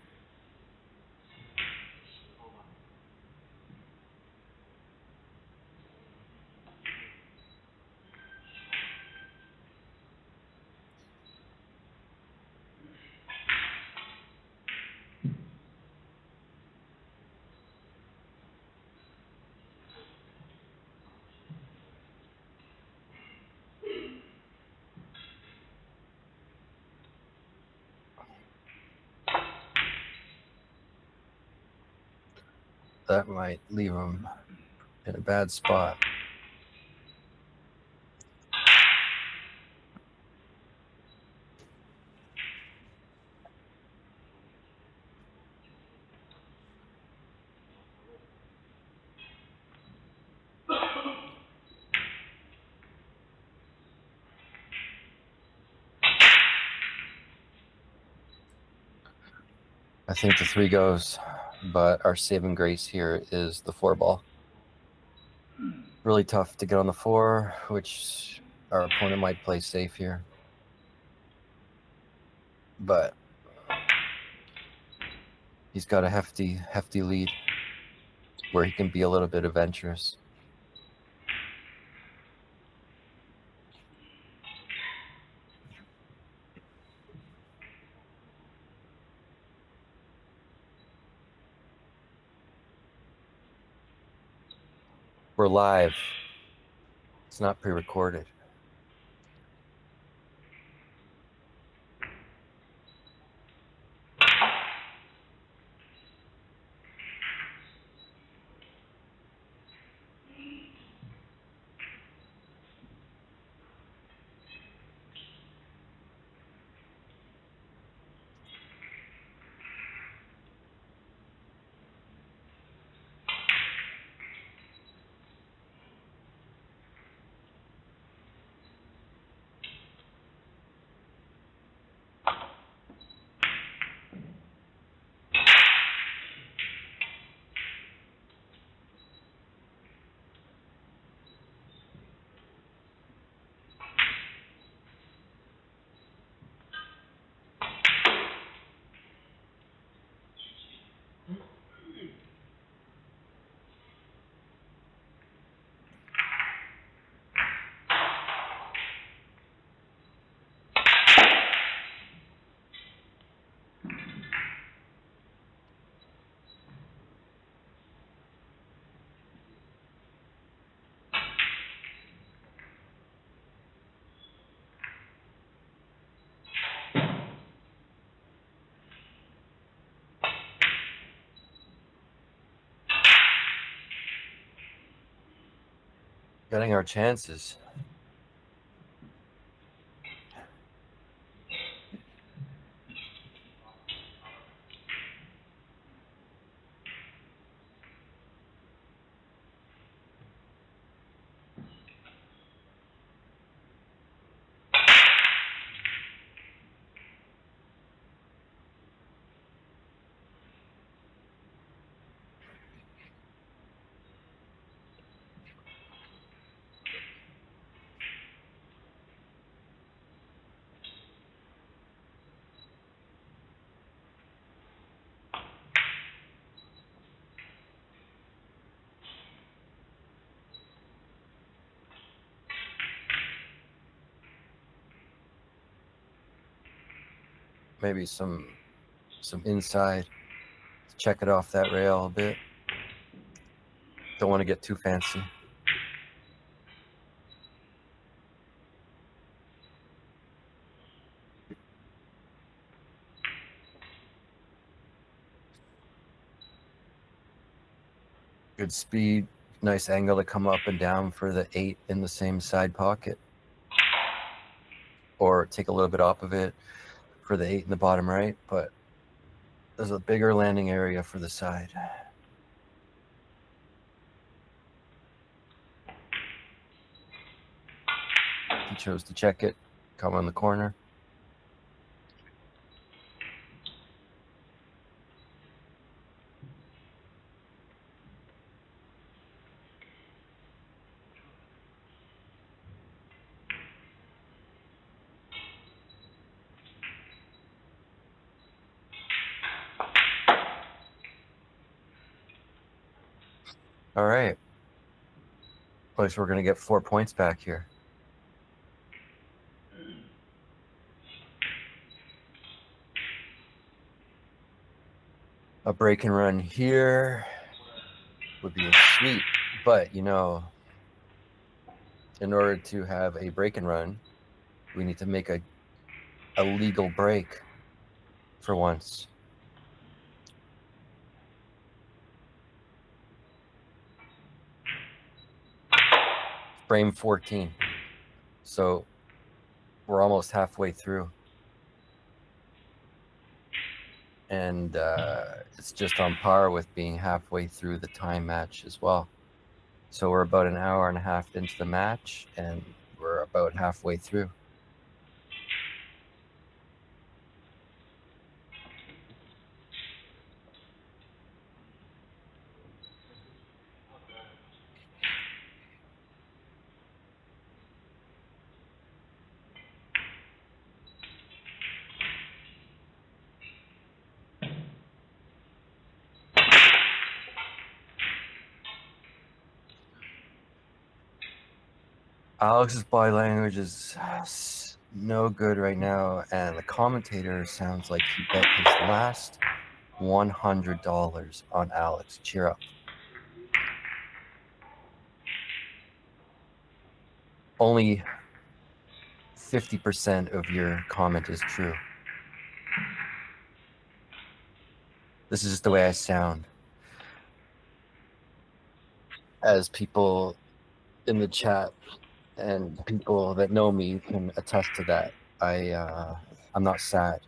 That might leave him in a bad spot. I think the 3 goes, but our saving grace here is the 4 ball. Really tough to get on the 4, which our opponent might play safe here. But he's got a hefty lead where he can be a little bit adventurous. We're live. It's not pre-recorded. Getting our chances. Maybe some inside. Check it off that rail a bit. Don't want to get too fancy. Good speed, nice angle to come up and down for the 8 in the same side pocket. Or take a little bit off of it for the 8 in the bottom right, but there's a bigger landing area for the side. He chose to check it, come on the corner. All right. Looks we're going to get 4 points back here. A break and run here would be a sweep, but, you know, in order to have a break and run, we need to make a legal break for once. Frame 14. So we're almost halfway through. And it's just on par with being halfway through the time match as well. So we're about an hour and a half into the match, and we're about halfway through. Alex's body language is no good right now, and the commentator sounds like he bet his last $100 on Alex. Cheer up. Only 50% of your comment is true. This is just the way I sound. As people in the chat and people that know me can attest to that, I'm not sad.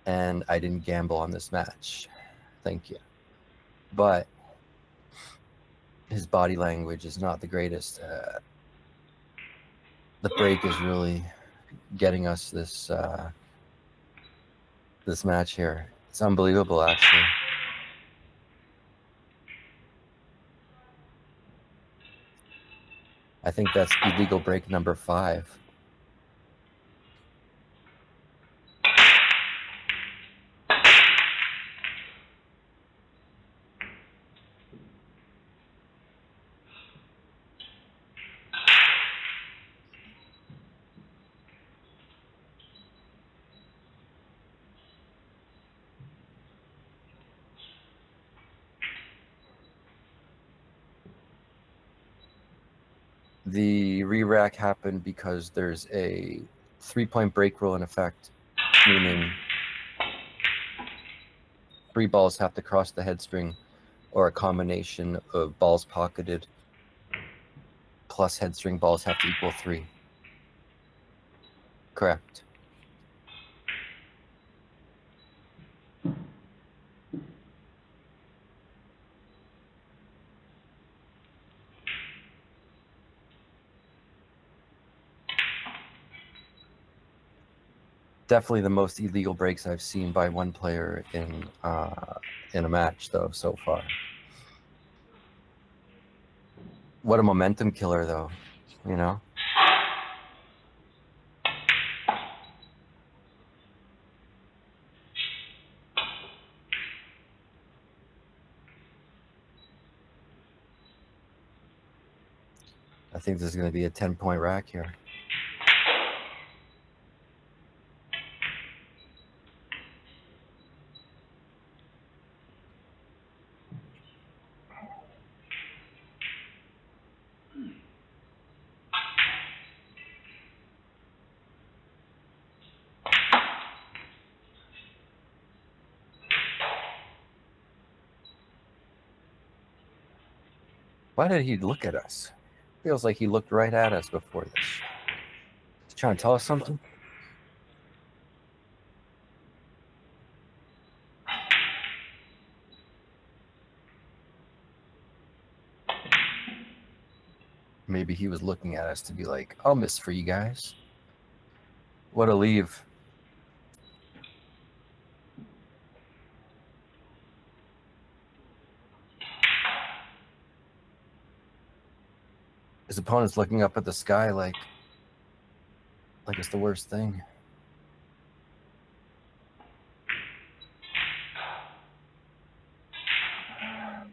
And I didn't gamble on this match. Thank you. But his body language is not the greatest. The break is really getting us this this match here. It's unbelievable, actually. I think that's illegal break number 5. The re-rack happened because there's a 3-point break rule in effect, meaning 3 balls have to cross the head string, or a combination of balls pocketed plus head string balls have to equal 3. Correct. Definitely the most illegal breaks I've seen by one player in a match, though, so far. What a momentum killer, though, you know? I think there's going to be a 10-point rack here. Why did he look at us? Feels like he looked right at us before this. He's trying to tell us something? Maybe he was looking at us to be like, I'll miss for you guys. What a leave. His opponent's looking up at the sky like it's the worst thing. I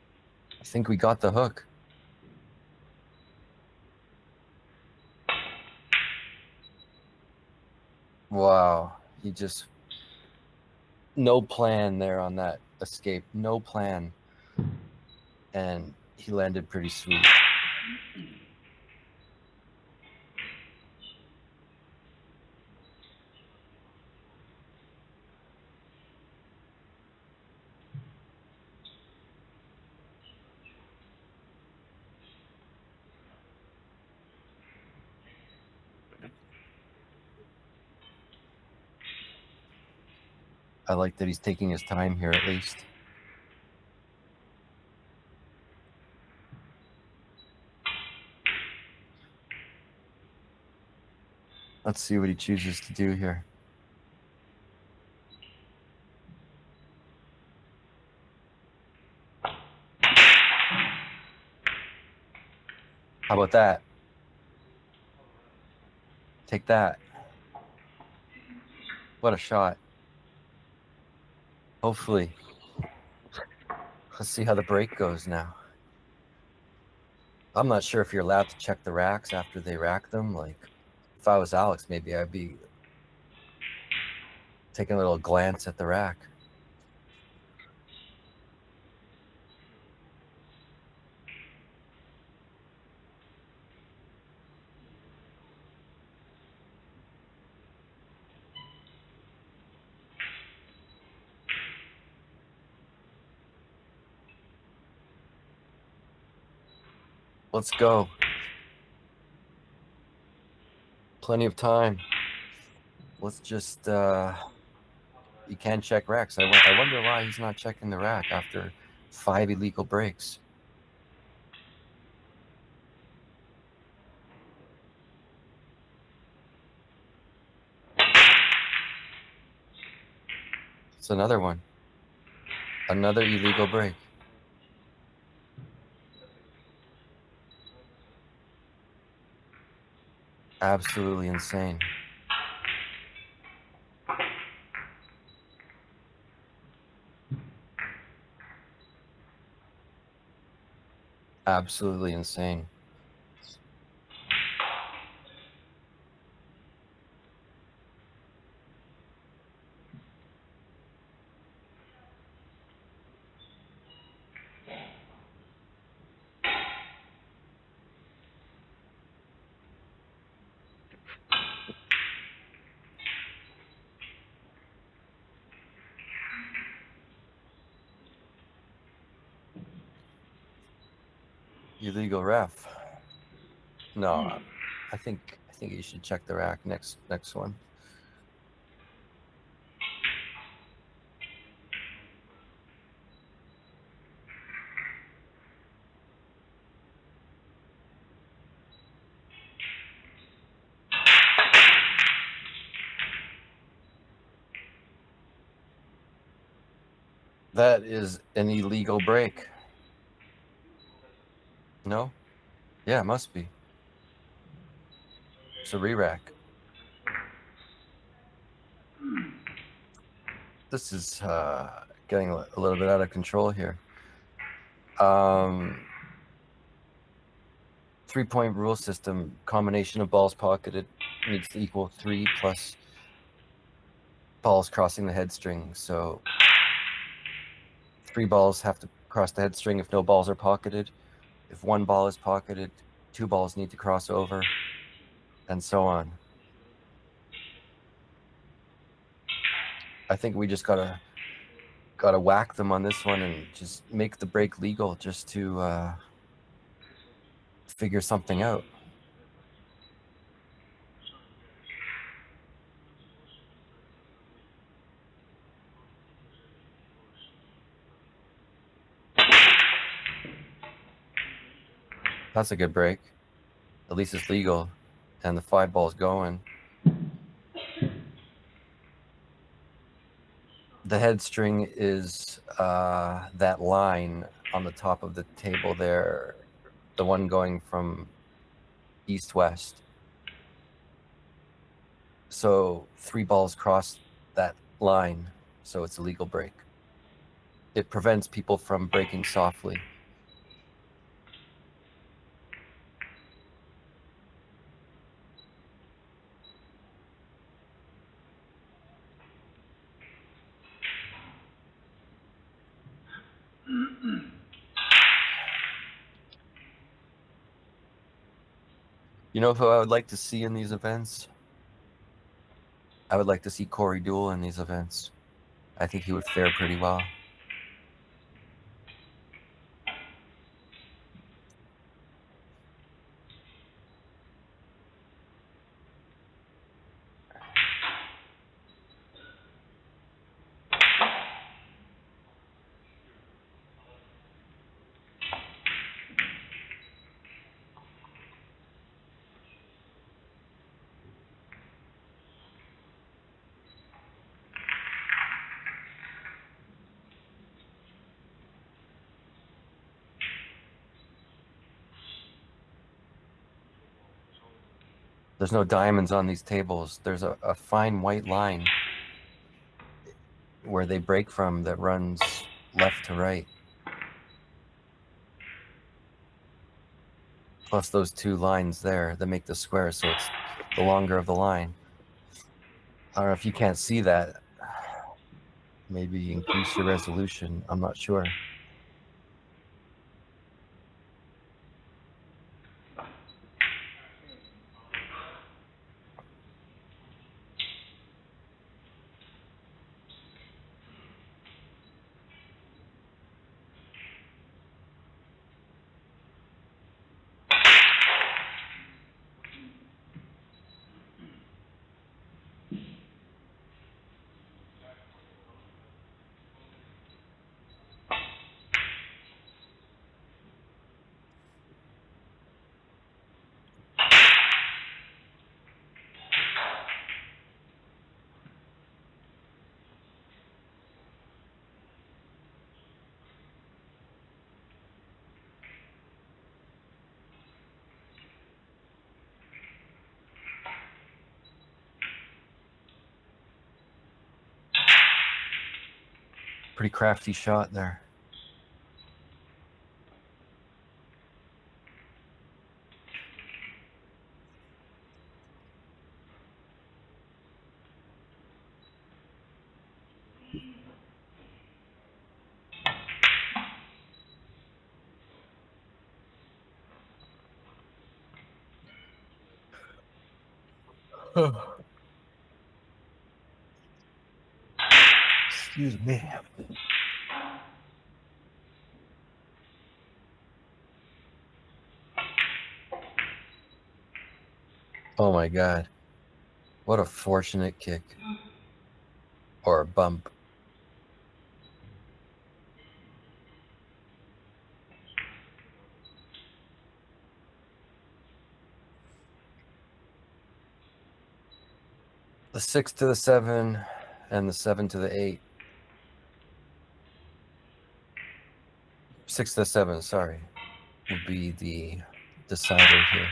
think we got the hook. Wow. He just... No plan there on that escape. No plan. And he landed pretty sweet. I like that he's taking his time here at least. Let's see what he chooses to do here. How about that? Take that. What a shot. Hopefully. Let's see how the break goes now. I'm not sure if you're allowed to check the racks after they rack them. Like, if I was Alex, maybe I'd be taking a little glance at the rack. Let's go. Plenty of time. Let's just, you can check racks. I wonder why he's not checking the rack after 5 illegal breaks. It's another one. Another illegal break. Absolutely insane. Absolutely insane. Illegal ref. No, I think you should check the rack next one. That is an illegal break. No? Yeah, it must be. It's a re-rack. This is getting a little bit out of control here. 3-point rule system, combination of balls pocketed needs to equal 3 plus balls crossing the head string. So 3 balls have to cross the head string if no balls are pocketed. If 1 ball is pocketed, 2 balls need to cross over, and so on. I think we just gotta whack them on this one and just make the break legal just to figure something out. That's a good break. At least it's legal, and the 5 ball's going. The head string is that line on the top of the table there, the one going from east-west. So 3 balls cross that line, so it's a legal break. It prevents people from breaking softly. You know who I would like to see in these events? I would like to see Corey Deuel in these events. I think he would fare pretty well. There's no diamonds on these tables. There's a fine white line where they break from that runs left to right. plus those two lines there that make the square, so it's the longer of the line. I don't know if you can't see that. Maybe increase your resolution. I'm not sure. Pretty crafty shot there. Excuse me. Oh my God. What a fortunate kick. Or a bump. The 6 to the 7 and the 7 to the 8. 6 to the 7, sorry, would be the decider here.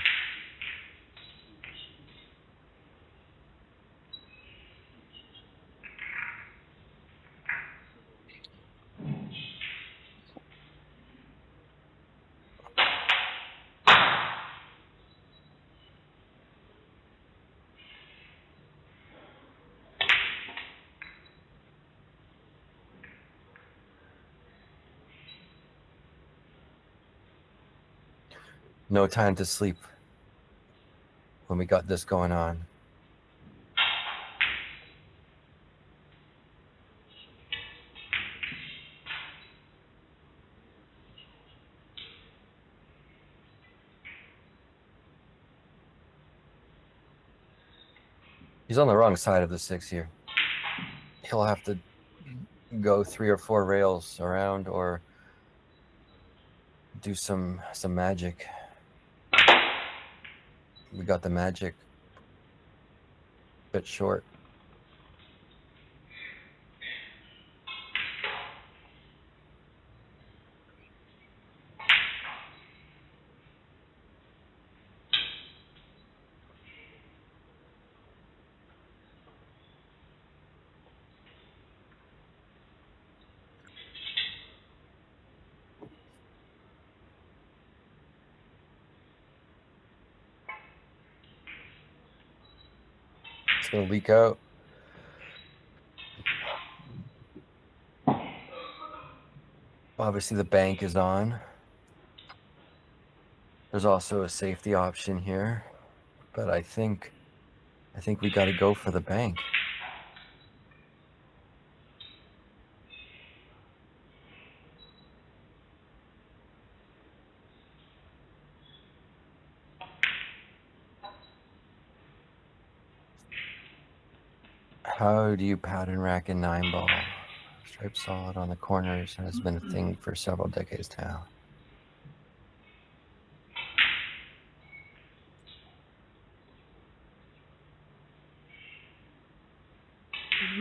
No time to sleep when we got this going on. He's on the wrong side of the 6 here. He'll have to go 3 or 4 rails around or do some magic. We got the magic bit short. It's gonna leak out. Obviously the bank is on. There's also a safety option here, but I think we got to go for the bank. How do you pattern rack a 9-ball? Stripe solid on the corners has been a thing for several decades now.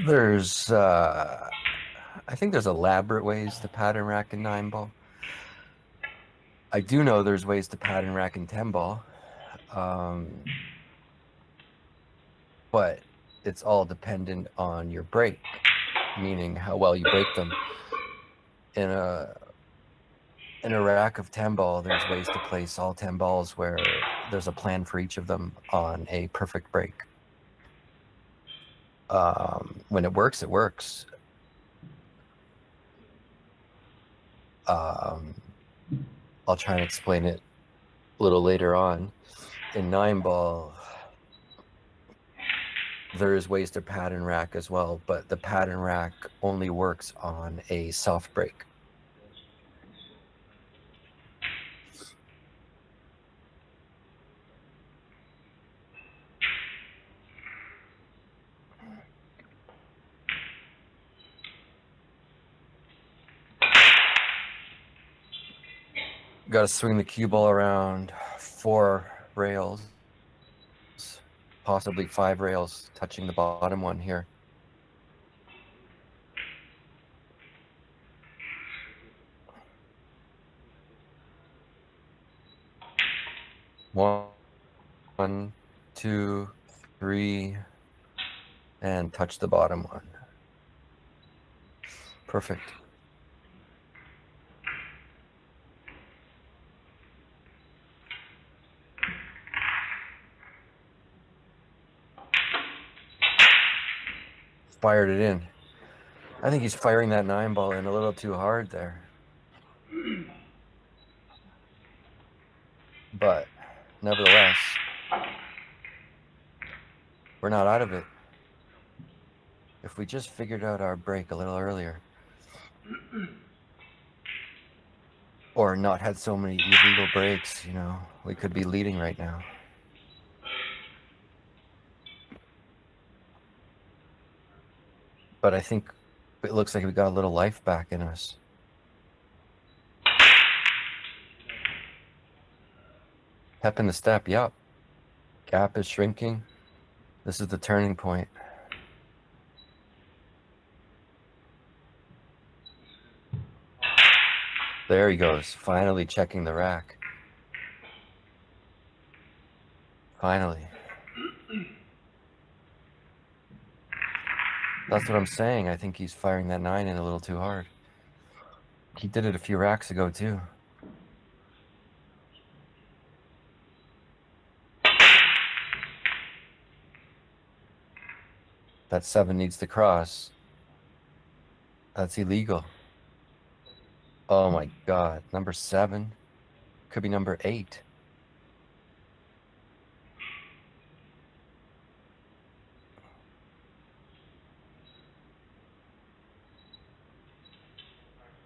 There's, I think there's elaborate ways to pattern rack a 9-ball. I do know there's ways to pattern rack in 10-ball, but it's all dependent on your break, meaning how well you break them. In a in a rack of 10 ball, there's ways to place all 10 balls where there's a plan for each of them on a perfect break. When it works, it works. I'll try and explain it a little later on. In 9 ball, there is ways to pattern rack as well, but the pattern rack only works on a soft break. Got to swing the cue ball around 4 rails, possibly 5 rails, touching the bottom one here. One, 2, 3, and touch the bottom one. Perfect. Fired it in. I think he's firing that 9 ball in a little too hard there. But nevertheless, we're not out of it. If we just figured out our break a little earlier, or not had so many illegal breaks, you know, we could be leading right now. But I think it looks like we got a little life back in us. Pep in the step, yep. Gap is shrinking. This is the turning point. There he goes, finally checking the rack. Finally. That's what I'm saying. I think he's firing that 9 in a little too hard. He did it a few racks ago too. That 7 needs to cross. That's illegal. Oh my God. Number 7. Could be number 8.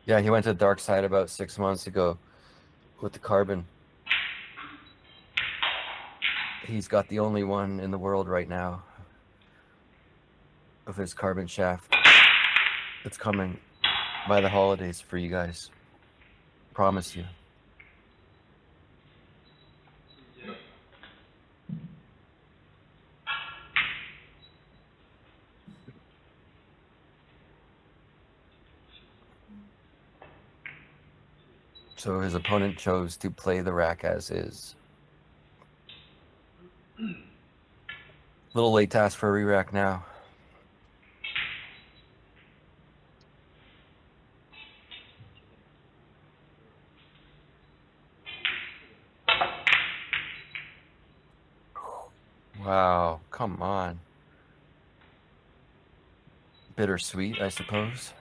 Yeah, he went to the dark side about 6 months ago with the carbon. He's got the only one in the world right now of his carbon shaft. It's coming by the holidays for you guys. Promise you. So his opponent chose to play the rack as is. Little late to ask for a re-rack now. Wow, come on. Bittersweet, I suppose.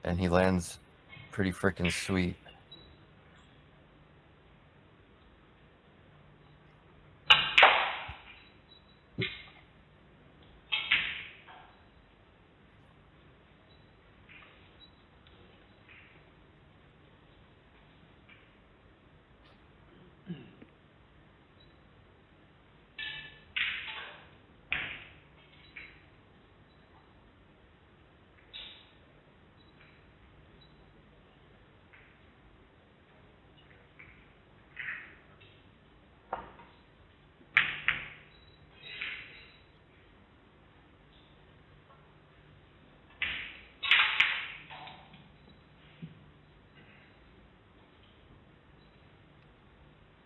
And he lands pretty freaking sweet.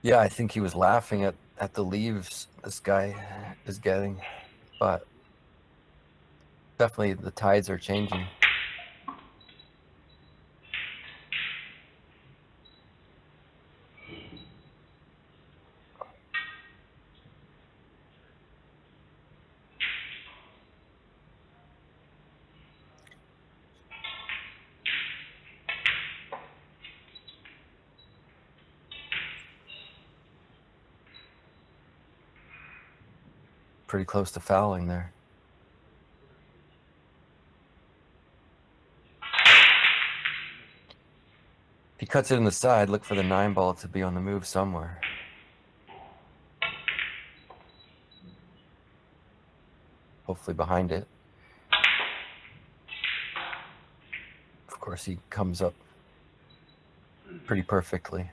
Yeah, I think he was laughing at the leaves this guy is getting, but definitely the tides are changing. Pretty close to fouling there. If he cuts it in the side, look for the 9-ball to be on the move somewhere. Hopefully behind it. Of course, he comes up pretty perfectly.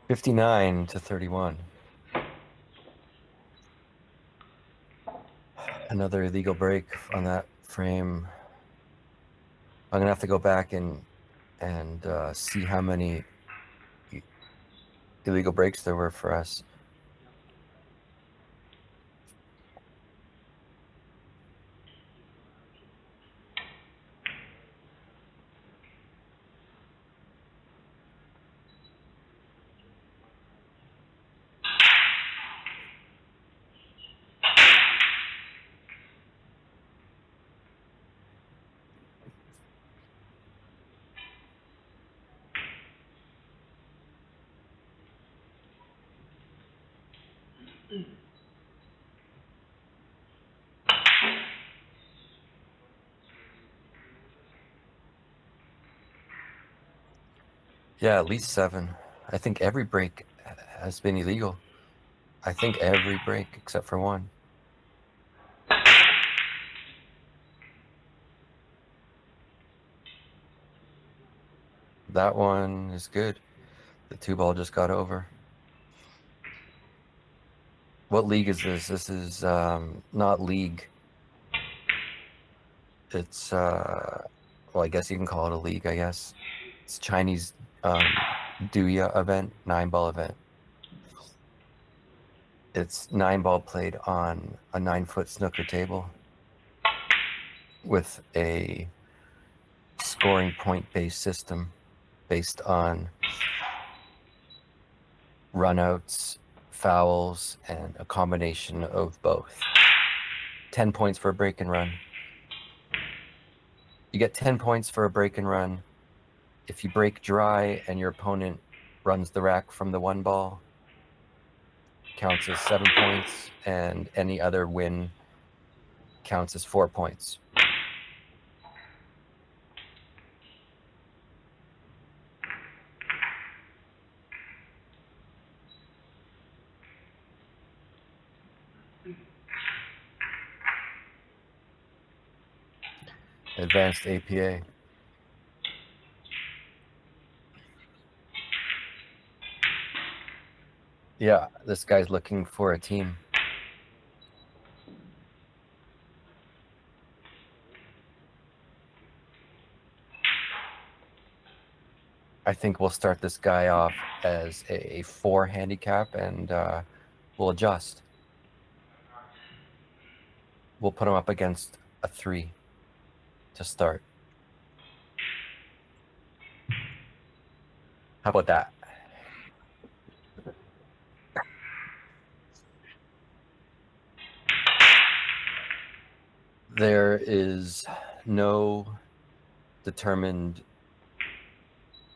$59-31. Another illegal break on that frame. I'm gonna have to go back and see how many illegal breaks there were for us. Yeah, at least 7. I think every break has been illegal. I think every break except for one. That one is good. The 2-ball just got over. What league is this? This is not league. It's well, I guess you can call it a league, I guess. It's Chinese Duya event, 9-ball event. It's 9-ball played on a 9-foot snooker table with a scoring point-based system based on runouts, fouls, and a combination of both. 10 points for a break and run. You get 10 points for a break and run. If you break dry and your opponent runs the rack from the 1-ball, counts as 7 points, and any other win counts as 4 points. Advanced APA. Yeah, this guy's looking for a team. I think we'll start this guy off as a 4 handicap, and we'll adjust. We'll put him up against a 3 to start. How about that? There is no determined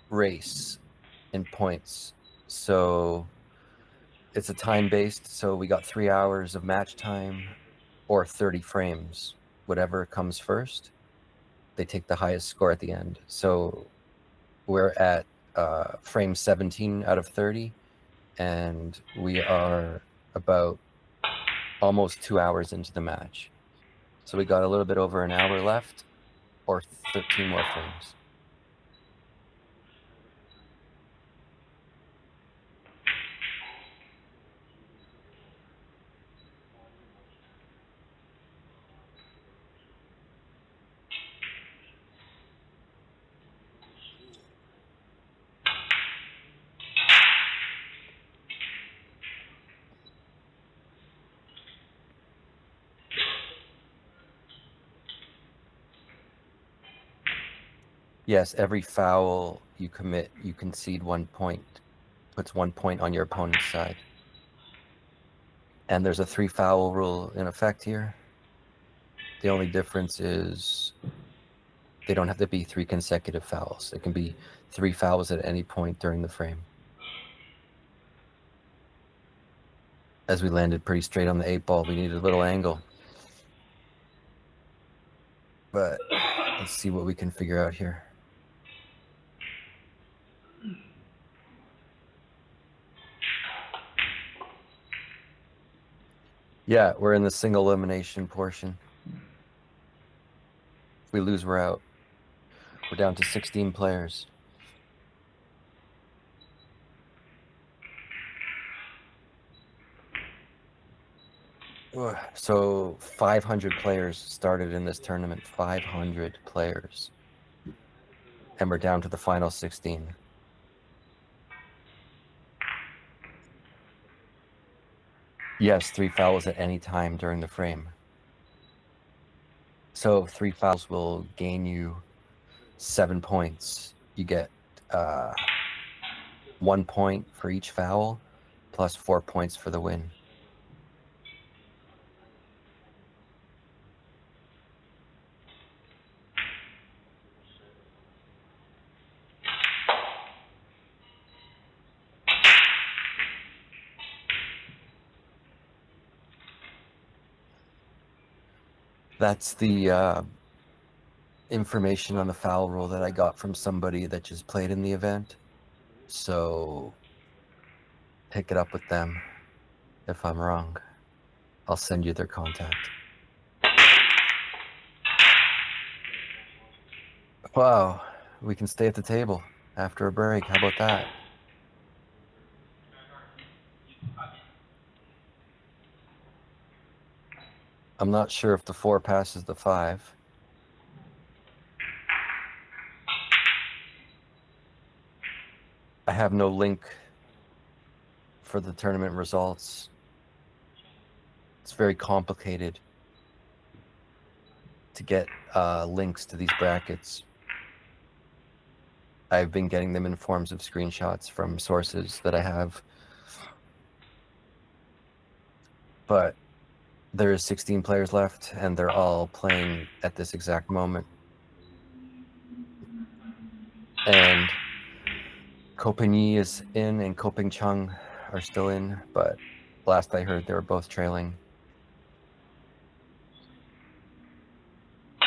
race in points, so it's a time-based, so we got 3 hours of match time or 30 frames. Whatever comes first, they take the highest score at the end. So we're at frame 17 out of 30, and we are about almost 2 hours into the match. So we got a little bit over an hour left, or 13 more frames. Yes, every foul you commit, you concede 1 point, puts 1 point on your opponent's side. And there's a 3 foul rule in effect here. The only difference is they don't have to be 3 consecutive fouls. It can be 3 fouls at any point during the frame. As we landed pretty straight on the 8 ball, we needed a little angle. But let's see what we can figure out here. Yeah, we're in the single elimination portion. If we lose, we're out. We're down to 16 players. So 500 players started in this tournament, 500 players. And we're down to the final 16. Yes, 3 fouls at any time during the frame. So 3 fouls will gain you 7 points. You get 1 point for each foul, plus 4 points for the win. That's the information on the foul rule that I got from somebody that just played in the event. So pick it up with them. If I'm wrong, I'll send you their contact. Wow, we can stay at the table after a break. How about that? I'm not sure if the 4 passes the 5. I have no link for the tournament results. It's very complicated to get links to these brackets. I've been getting them in forms of screenshots from sources that I have. But there is 16 players left, and they're all playing at this exact moment. And Kopengyi is in, and Kopengcheng are still in, but last I heard, they were both trailing.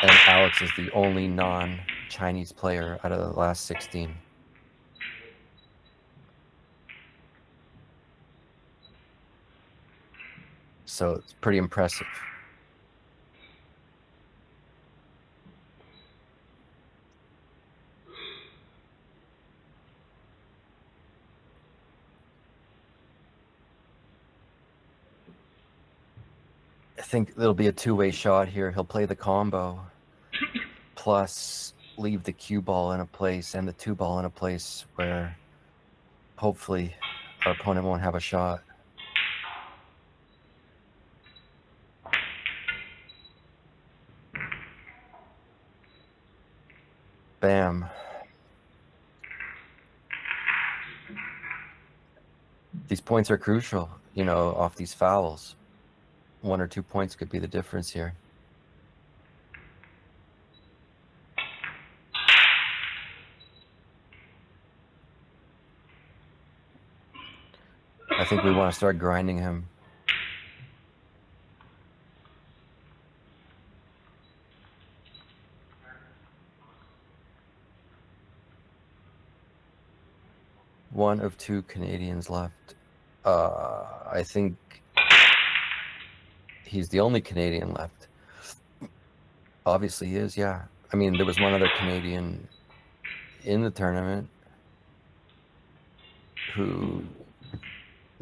And Alex is the only non-Chinese player out of the last 16. So it's pretty impressive. I think there'll be a 2-way shot here. He'll play the combo, plus leave the cue ball in a place and the 2 ball in a place where hopefully our opponent won't have a shot. Bam. These points are crucial, you know, off these fouls. 1 or 2 points could be the difference here. I think we want to start grinding him. one of two Canadians left. I think he's the only Canadian left. Obviously he is, yeah. I mean, there was one other Canadian in the tournament who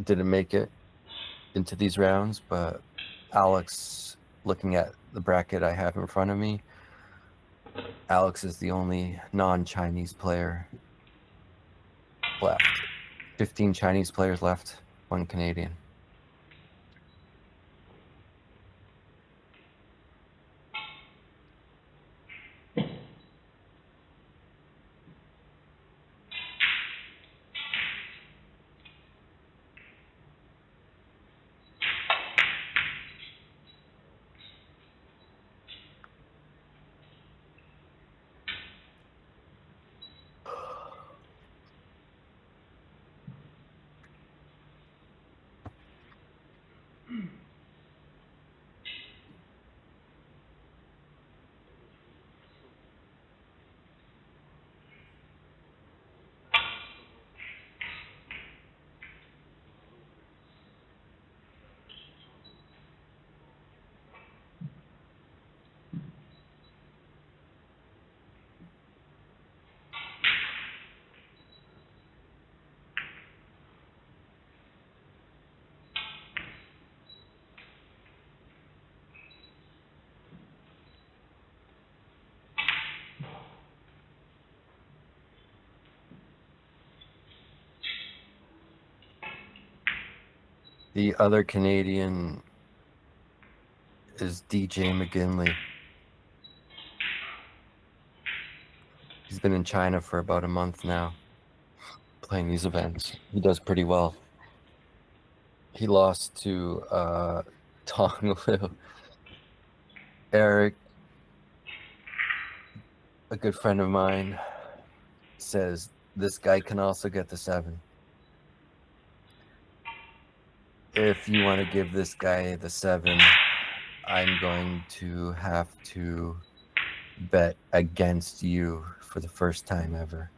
didn't make it into these rounds, but Alex, looking at the bracket I have in front of me, Alex is the only non-Chinese player left. 15 Chinese players left, one Canadian. The other Canadian is DJ McGinley. He's been in China for about a month now, playing these events. He does pretty well. He lost to Tong Liu. Eric, a good friend of mine, says this guy can also get the 7. If you want to give this guy the 7, I'm going to have to bet against you for the first time ever.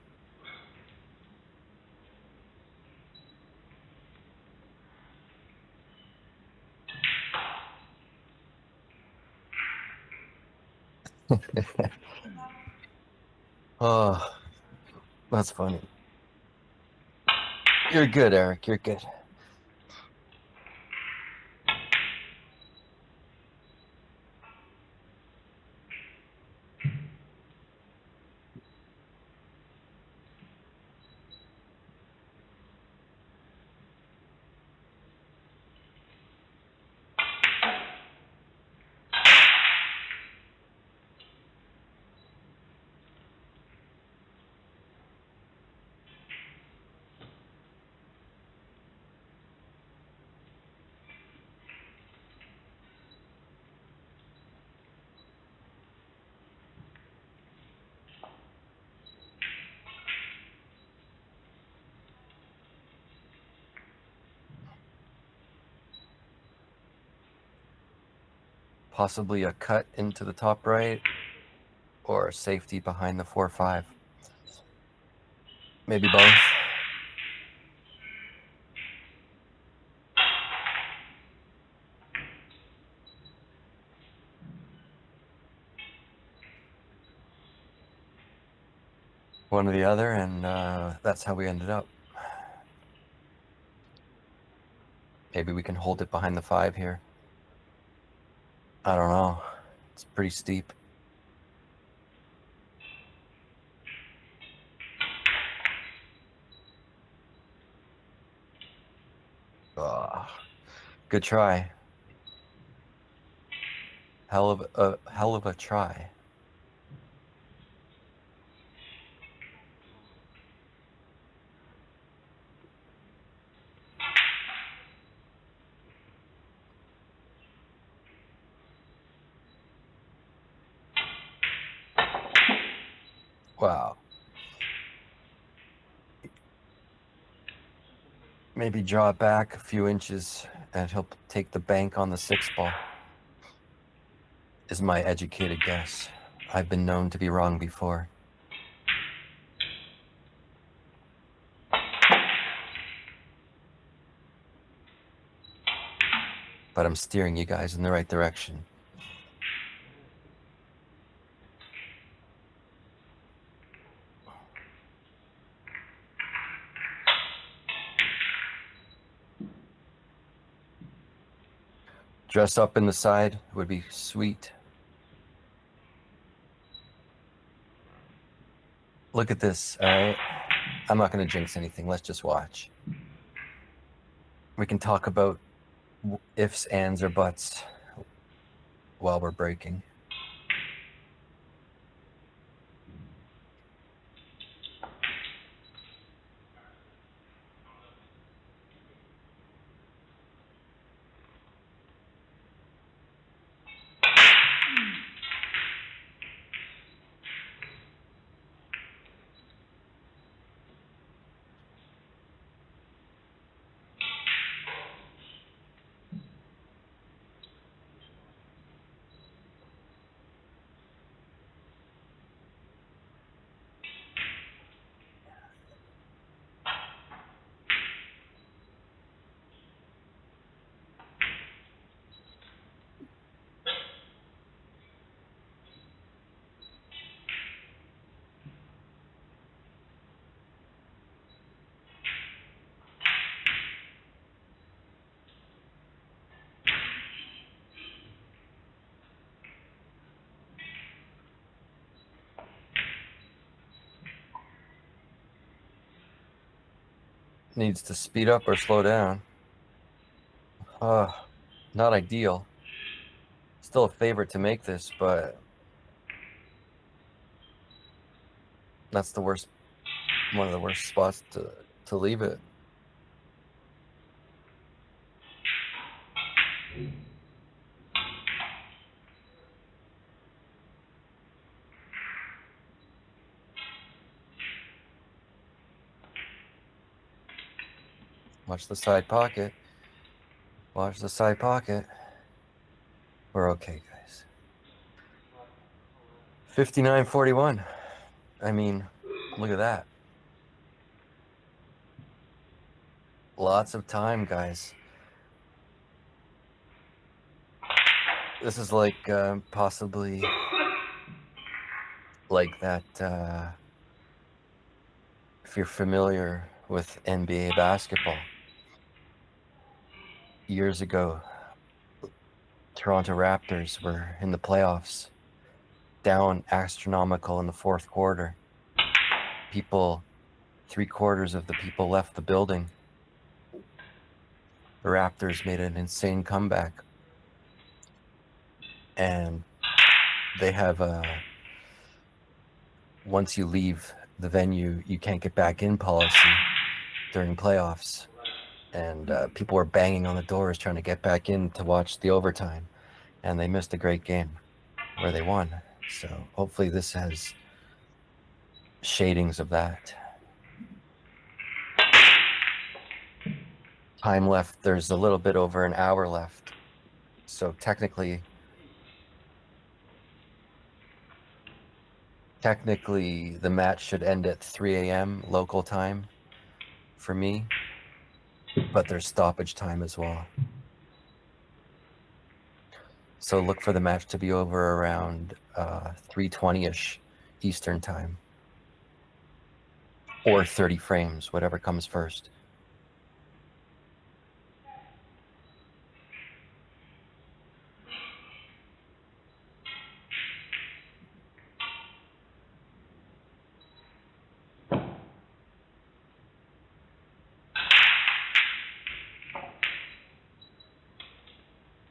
Oh, that's funny. You're good, Eric. You're good. Possibly a cut into the top right or a safety behind the 4-5. Maybe both. One or the other, and that's how we ended up. Maybe we can hold it behind the 5 here. I don't know. It's pretty steep. Good try. Hell of a try. Wow. Maybe draw it back a few inches and he'll take the bank on the 6 ball, is my educated guess. I've been known to be wrong before. but I'm steering you guys in the right direction. Dress up in the side would be sweet. Look at this, all right? I'm not going to jinx anything. Let's just watch. We can talk about ifs, ands, or buts while we're breaking. Needs to speed up or slow down. Not ideal. Still a favorite to make this, but that's the worst, one of the worst spots to leave it. Watch the side pocket. Watch the side pocket. We're okay, guys. 59-41. I mean, look at that. Lots of time, guys. This is like possibly like that, if you're familiar with NBA basketball. Years ago, Toronto Raptors were in the playoffs, down astronomical in the fourth quarter. People, 3/4 of the people left the building. The Raptors made an insane comeback. And they have once you leave the venue, you can't get back in policy during playoffs. And people were banging on the doors trying to get back in to watch the overtime. And they missed a great game where they won. So hopefully this has shadings of that. Time left, there's a little bit over an hour left. So technically the match should end at 3 a.m. local time for me, but there's stoppage time as well. So look for the match to be over around 3:20-ish Eastern time, or 30 frames, whatever comes first.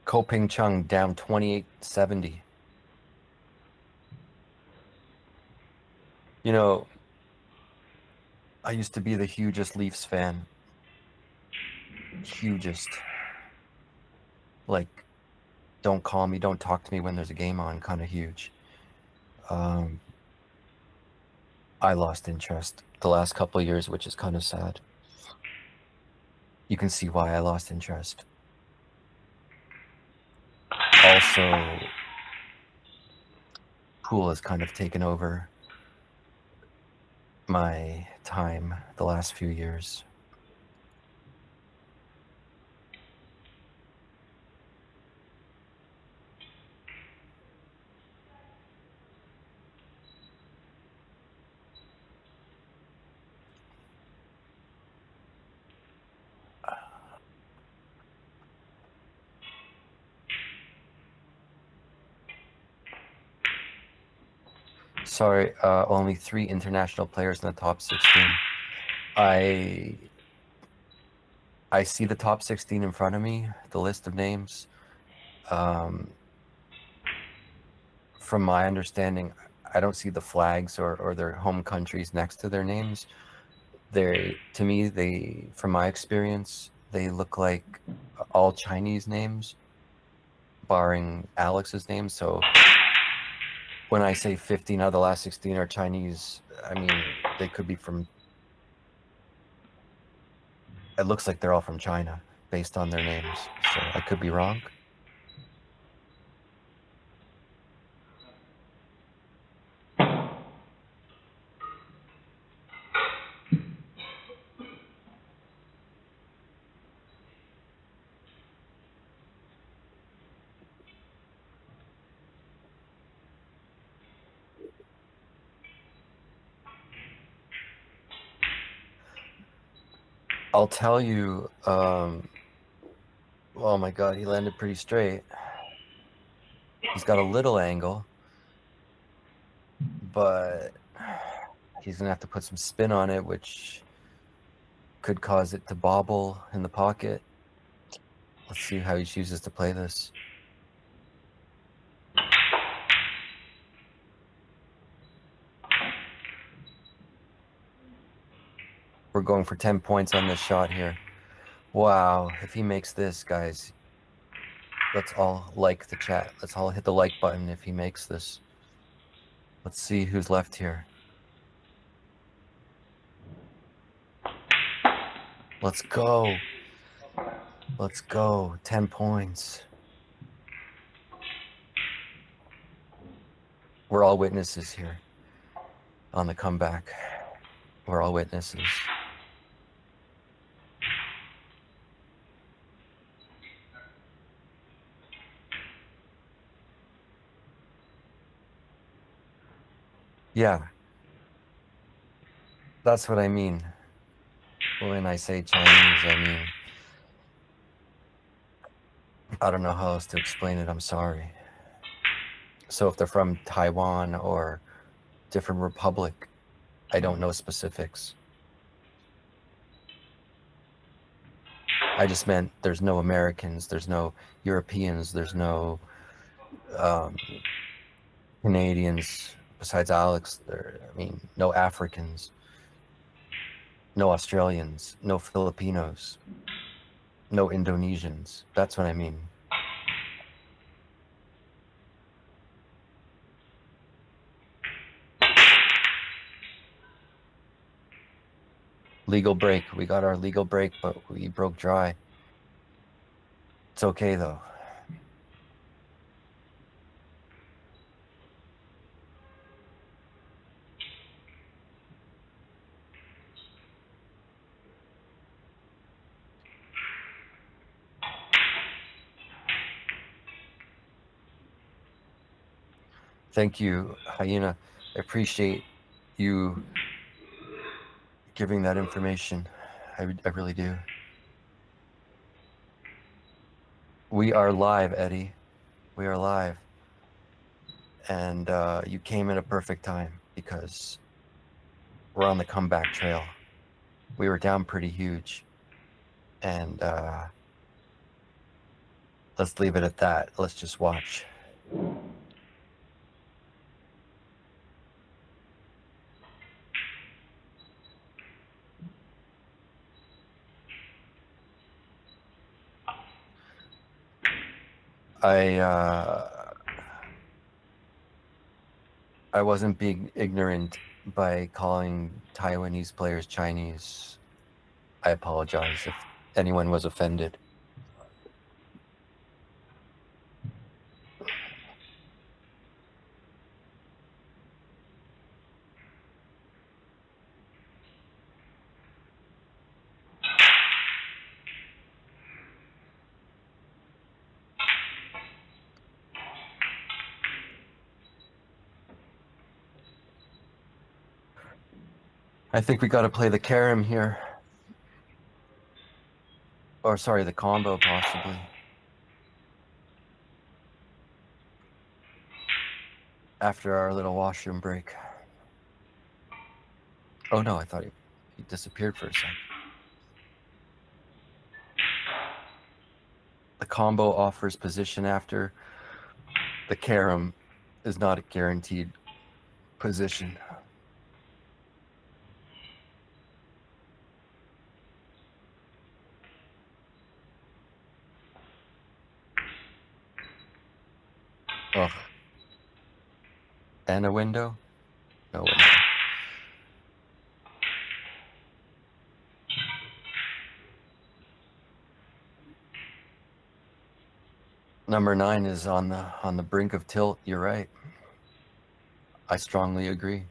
Koping Chung down 28-70. You know, I used to be the hugest Leafs fan. Hugest. Like, don't call me, don't talk to me when there's a game on, kind of huge. I lost interest the last couple of years, which is kind of sad. You can see why I lost interest. Also, pool has kind of taken over my time the last few years. Sorry, only 3 international players in the top 16. I see the top 16 in front of me, the list of names. From my understanding, I don't see the flags or their home countries next to their names. To me, from my experience, they look like all Chinese names, barring Alex's name. So when I say 15 out of the last 16 are Chinese, I mean, they could be from, it looks like they're all from China based on their names. So I could be wrong. I'll tell you, oh my God, he landed pretty straight. He's got a little angle, but he's going to have to put some spin on it, which could cause it to bobble in the pocket. Let's see how he chooses to play this. We're going for 10 points on this shot here. Wow, if he makes this, guys, let's all like the chat. Let's all hit the like button if he makes this. Let's see who's left here. Let's go. Let's go. 10 points. We're all witnesses here on the comeback. We're all witnesses. Yeah. That's what I mean. When I say Chinese, I mean, I don't know how else to explain it. I'm sorry. So if they're from Taiwan or different republic, I don't know specifics. I just meant there's no Americans, there's no Europeans, there's no Canadians besides Alex. No Africans, no Australians, no Filipinos, no Indonesians. That's what I mean. Legal break. We got our legal break, but we broke dry. It's okay, though. Thank you, Hyena. I appreciate you giving that information. I really do. We are live, Eddie. We are live. And you came in a perfect time because we're on the comeback trail. We were down pretty huge. And let's leave it at that. Let's just watch. I wasn't being ignorant by calling Taiwanese players Chinese. I apologize if anyone was offended. I think we got to play the carom here. Or sorry, the combo possibly. after our little washroom break. Oh no, I thought he disappeared for a second. The combo offers position after the carom is not a guaranteed position. Ugh. And a window? No window. Number 9 is on the brink of tilt. You're right. I strongly agree.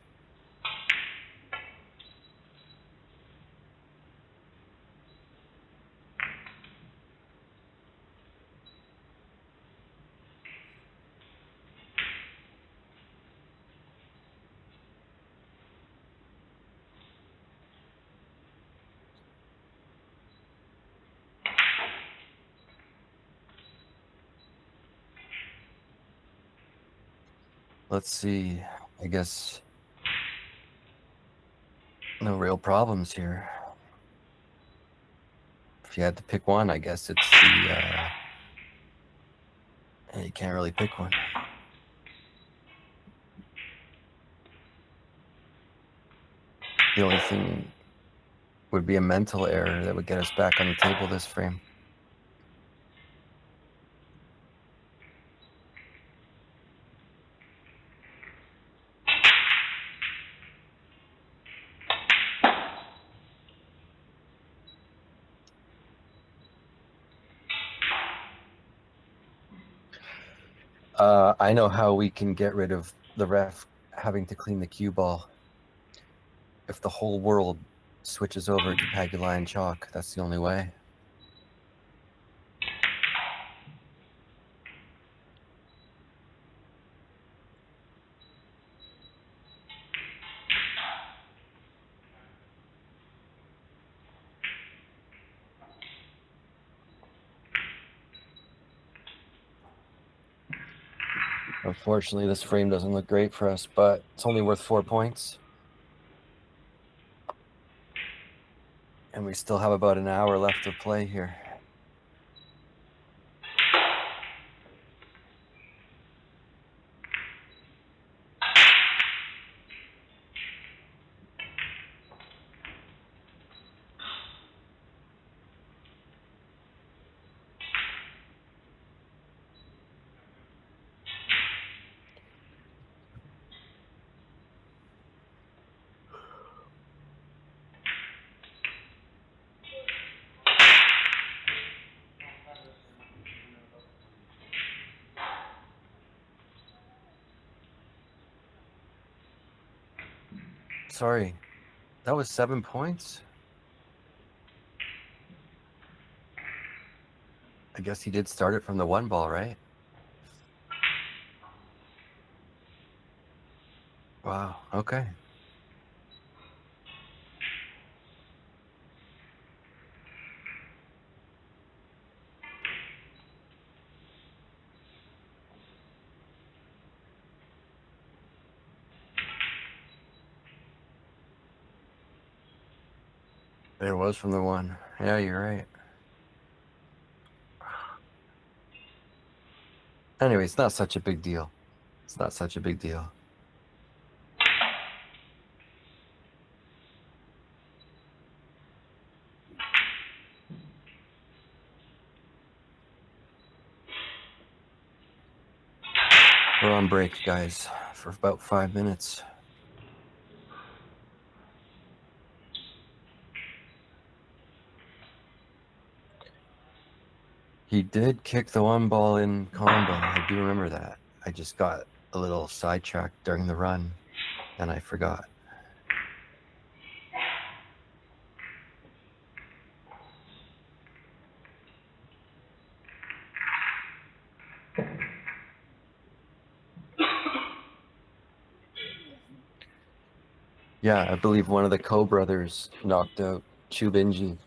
Let's see. I guess no real problems here. If you had to pick one, I guess it's the you can't really pick one. The only thing would be a mental error that would get us back on the table this frame. I know how we can get rid of the ref having to clean the cue ball. If the whole world switches over to Pagulayan chalk, that's the only way. Unfortunately, this frame doesn't look great for us, but it's only worth 4 points. And we still have about an hour left of play here. Sorry, that was 7 points? I guess he did start it from the 1 ball, right? Wow, okay. It was from the 1. Yeah, you're right. Anyway, it's not such a big deal. It's not such a big deal. We're on break, guys, for about 5 minutes. He did kick the 1 ball in combo. I do remember that. I just got a little sidetracked during the run, and I forgot. Yeah, I believe one of the Ko brothers knocked out Chubinji.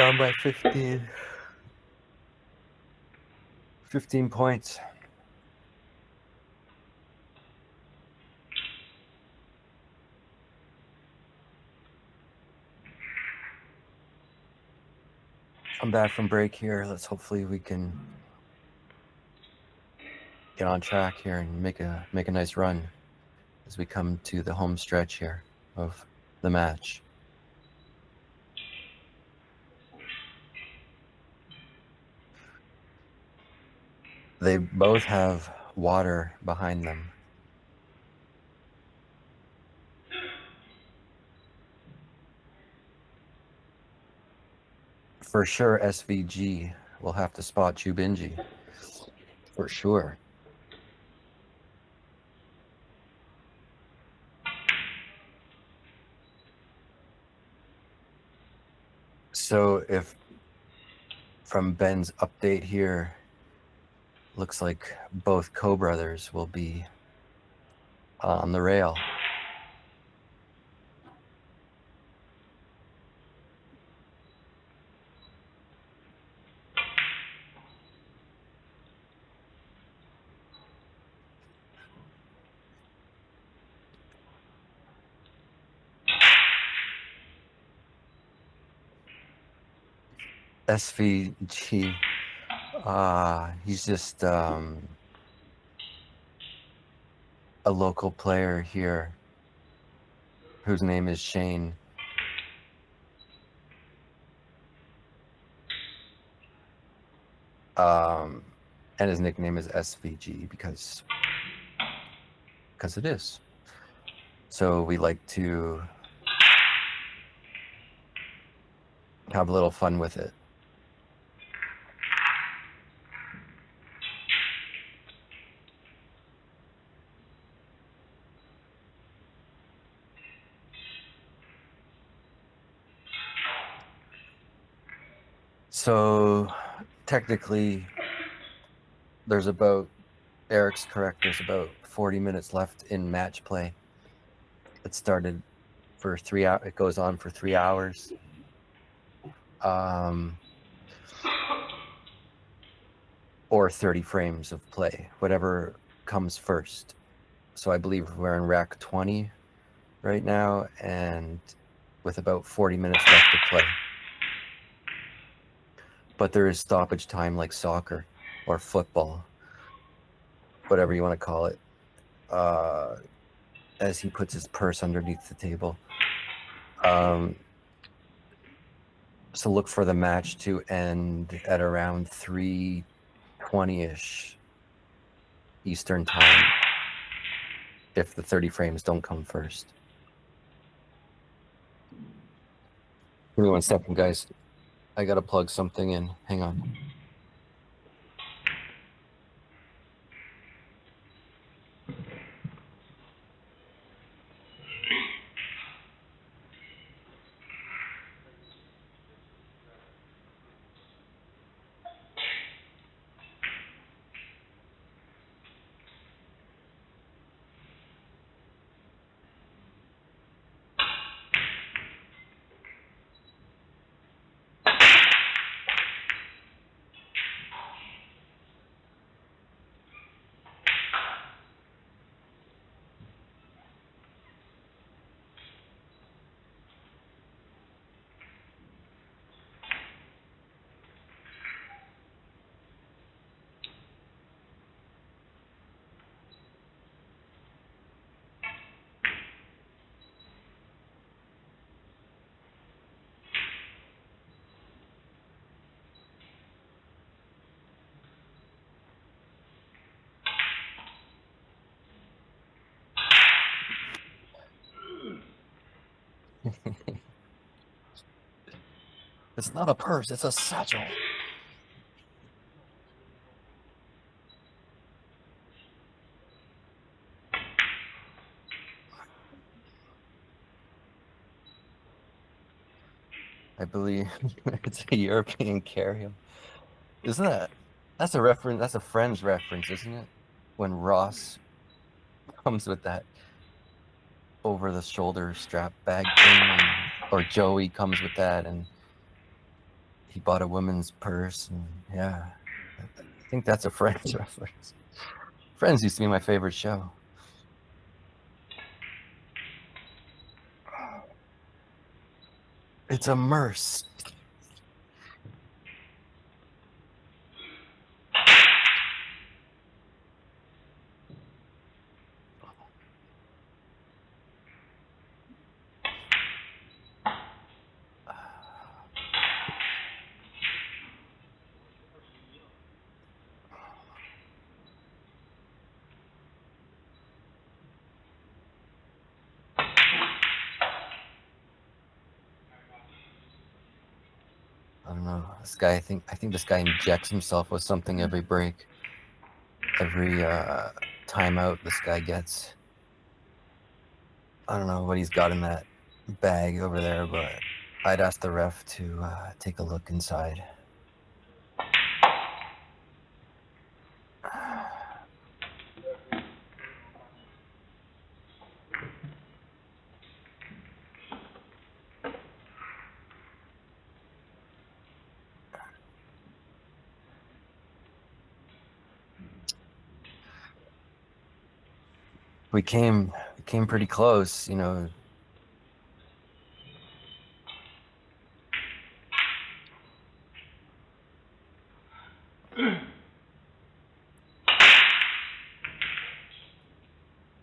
Down by 15. 15 points. I'm back from break here. Hopefully we can get on track here and make a nice run as we come to the home stretch here of the match. They both have water behind them. For sure, SVG will have to spot Chubinji. For sure. So if from Ben's update here, looks like both co-brothers will be on the rail. SVG, he's just a local player here whose name is Shane. And his nickname is SVG because it is. So we like to have a little fun with it. So technically, Eric's correct, there's about 40 minutes left in match play. It started for 3 hours, it goes on for 3 hours. Or 30 frames of play, whatever comes first. So I believe we're in rack 20 right now, and with about 40 minutes left to play. But there is stoppage time like soccer or football, whatever you want to call it, as he puts his purse underneath the table. So look for the match to end at around 3:20-ish Eastern time if the 30 frames don't come first. Give me 1 second, guys. I gotta plug something in. Hang on. It's not a purse, it's a satchel. I believe it's a European carry-on. That's a reference, that's a Friends reference, isn't it? When Ross comes with that over the shoulder strap bag thing, or Joey comes with that, and he bought a woman's purse, and yeah, I think that's a Friends reference. Friends used to be my favorite show. It's a merce. I don't know. This guy, I think this guy injects himself with something every break. Every timeout this guy gets. I don't know what he's got in that bag over there, but I'd ask the ref to take a look inside. We came pretty close, you know.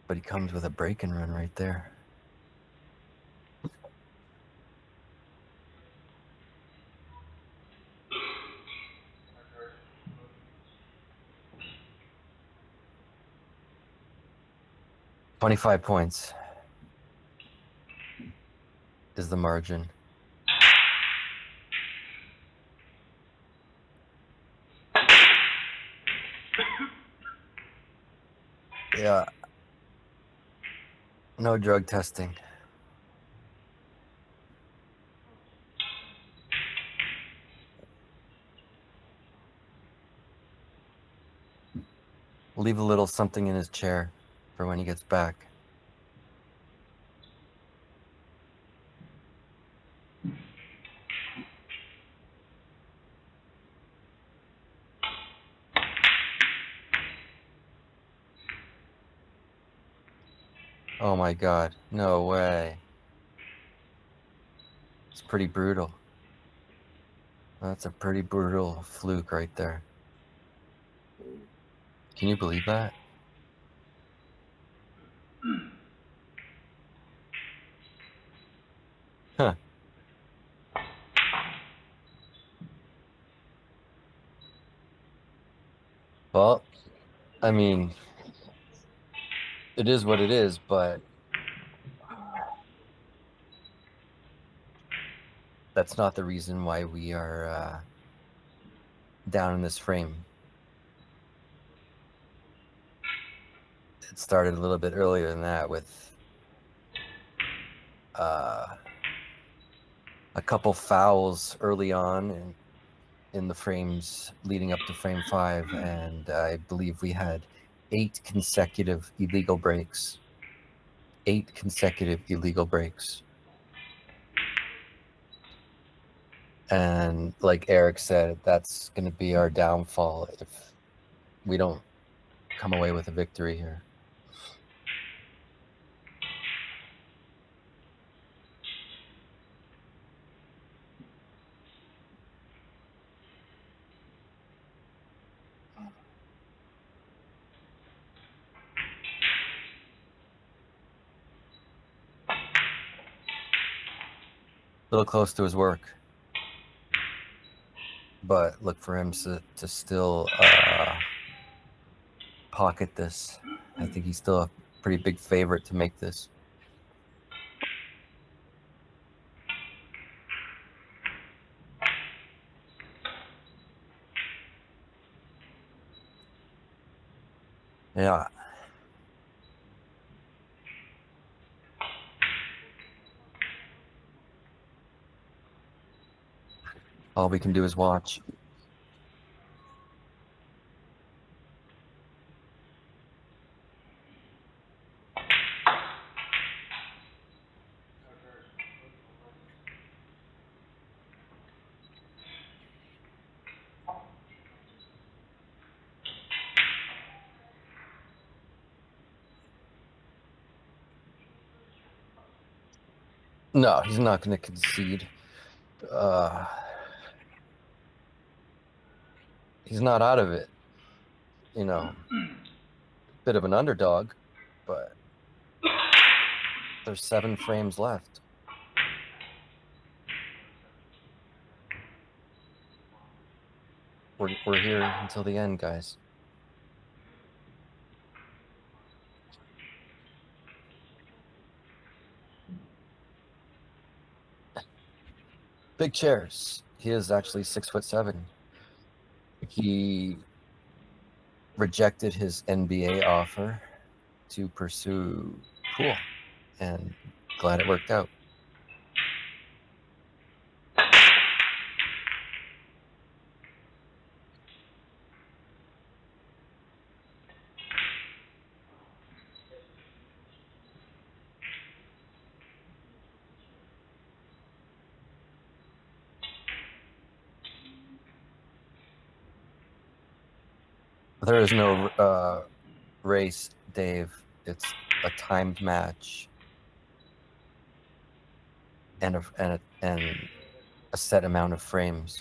But he comes with a break and run right there. $25 points is the margin. Yeah. No drug testing. Leave a little something in his chair for when he gets back. Oh my God, no way. It's pretty brutal. That's a pretty brutal fluke right there. Can you believe that? Huh. Well, I mean, it is what it is, but that's not the reason why we are down in this frame. It started a little bit earlier than that with a couple fouls early on in the frames leading up to frame 5, and I believe we had 8 consecutive illegal breaks. 8 consecutive illegal breaks. And like Eric said, that's going to be our downfall if we don't come away with a victory here. A little close to his work, but look for him to still pocket this. I think he's still a pretty big favorite to make this. Yeah. All we can do is watch. No, he's not going to concede. He's not out of it. You know, bit of an underdog, but there's 7 frames left. We're here until the end, guys. Big chairs. He is actually 6'7". He rejected his NBA offer to pursue pool, and glad it worked out. There is no race, Dave. It's a timed match and a set amount of frames,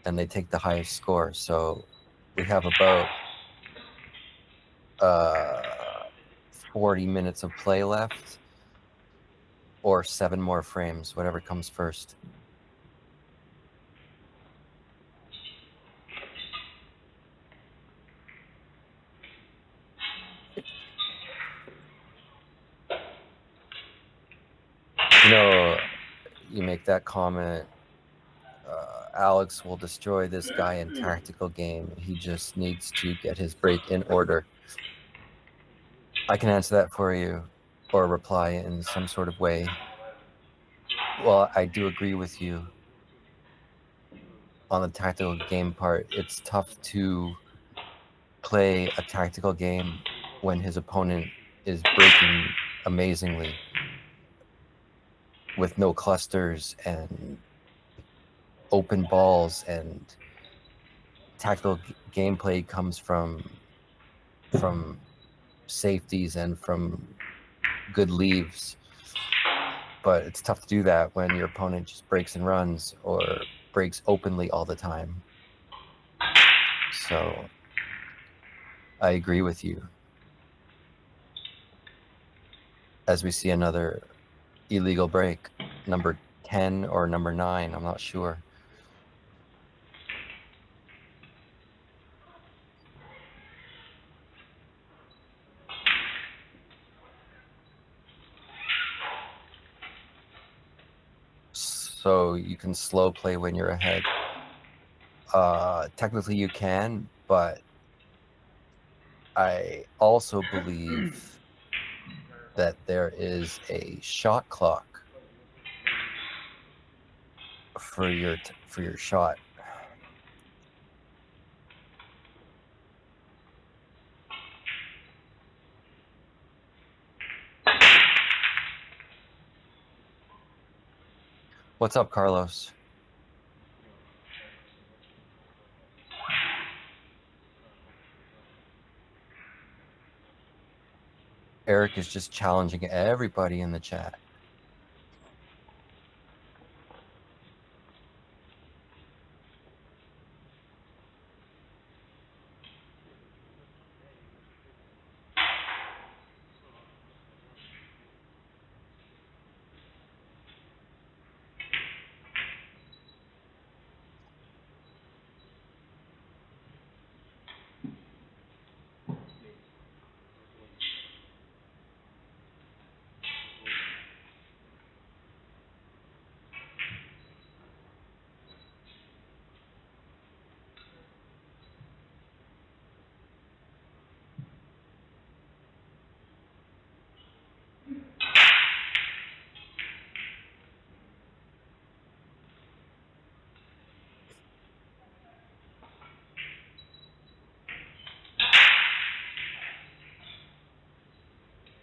and they take the highest score. So we have about 40 minutes of play left, or 7 more frames, whatever comes first. You know, you make that comment, Alex will destroy this guy in tactical game. He just needs to get his break in order. I can answer that for you, or reply in some sort of way. Well, I do agree with you on the tactical game part. It's tough to play a tactical game when his opponent is breaking amazingly with no clusters and open balls, and tactical gameplay comes from safeties and from good leaves. But it's tough to do that when your opponent just breaks and runs or breaks openly all the time. So I agree with you. As we see another illegal break, number 10 or number 9, I'm not sure. So you can slow play when you're ahead. Technically you can, but I also believe that there is a shot clock for your shot. What's up, Carlos? Eric is just challenging everybody in the chat.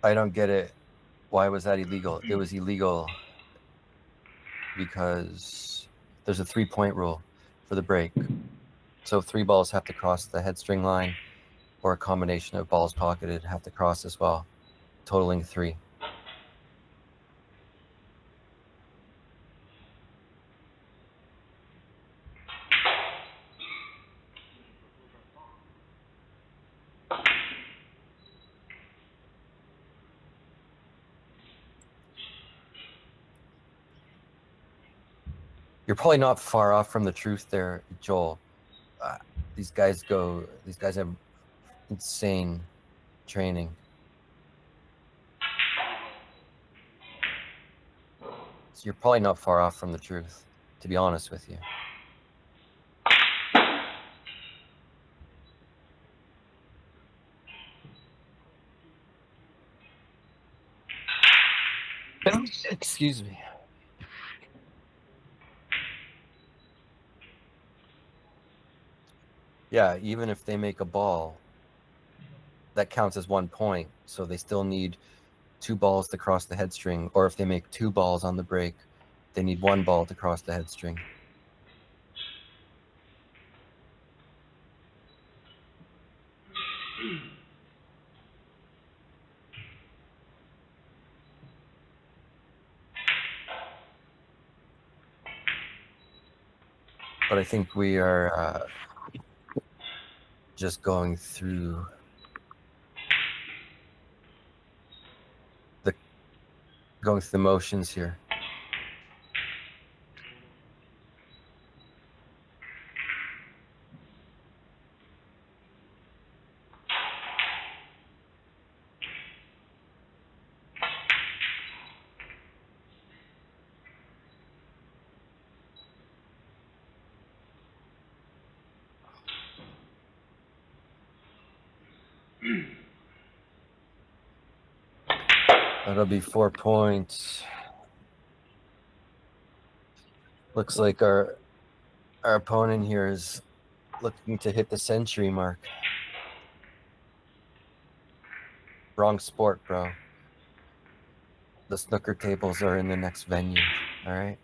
I don't get it. Why was that illegal? It was illegal because there's a 3-point rule for the break. So 3 balls have to cross the headstring line, or a combination of balls pocketed have to cross as well, totaling 3. You're probably not far off from the truth there, Joel. These guys have insane training. So you're probably not far off from the truth, to be honest with you. Excuse me. Yeah, even if they make a ball, that counts as 1 point. So they still need 2 balls to cross the head string. Or if they make 2 balls on the break, they need 1 ball to cross the head string. But I think we are just going through the motions here. That'll be 4 points. Looks like our opponent here is looking to hit the century mark. Wrong sport, bro. The snooker tables are in the next venue, all right?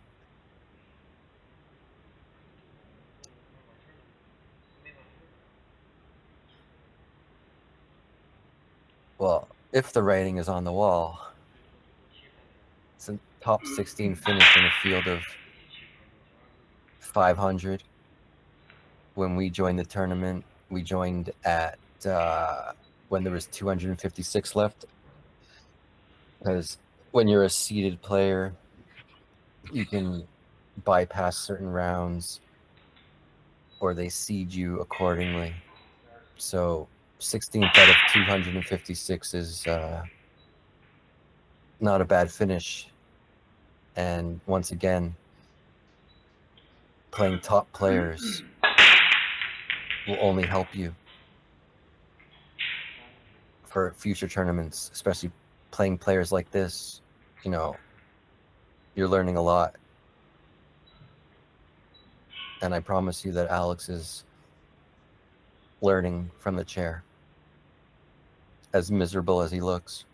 Well, if the writing is on the wall, it's a top 16 finish in a field of 500. When we joined the tournament, we joined at when there was 256 left. Because when you're a seeded player, you can bypass certain rounds or they seed you accordingly. So 16th out of 256 is not a bad finish. And once again, playing top players will only help you for future tournaments, especially playing players like this. You know, you're learning a lot. And I promise you that Alex is learning from the chair, as miserable as he looks,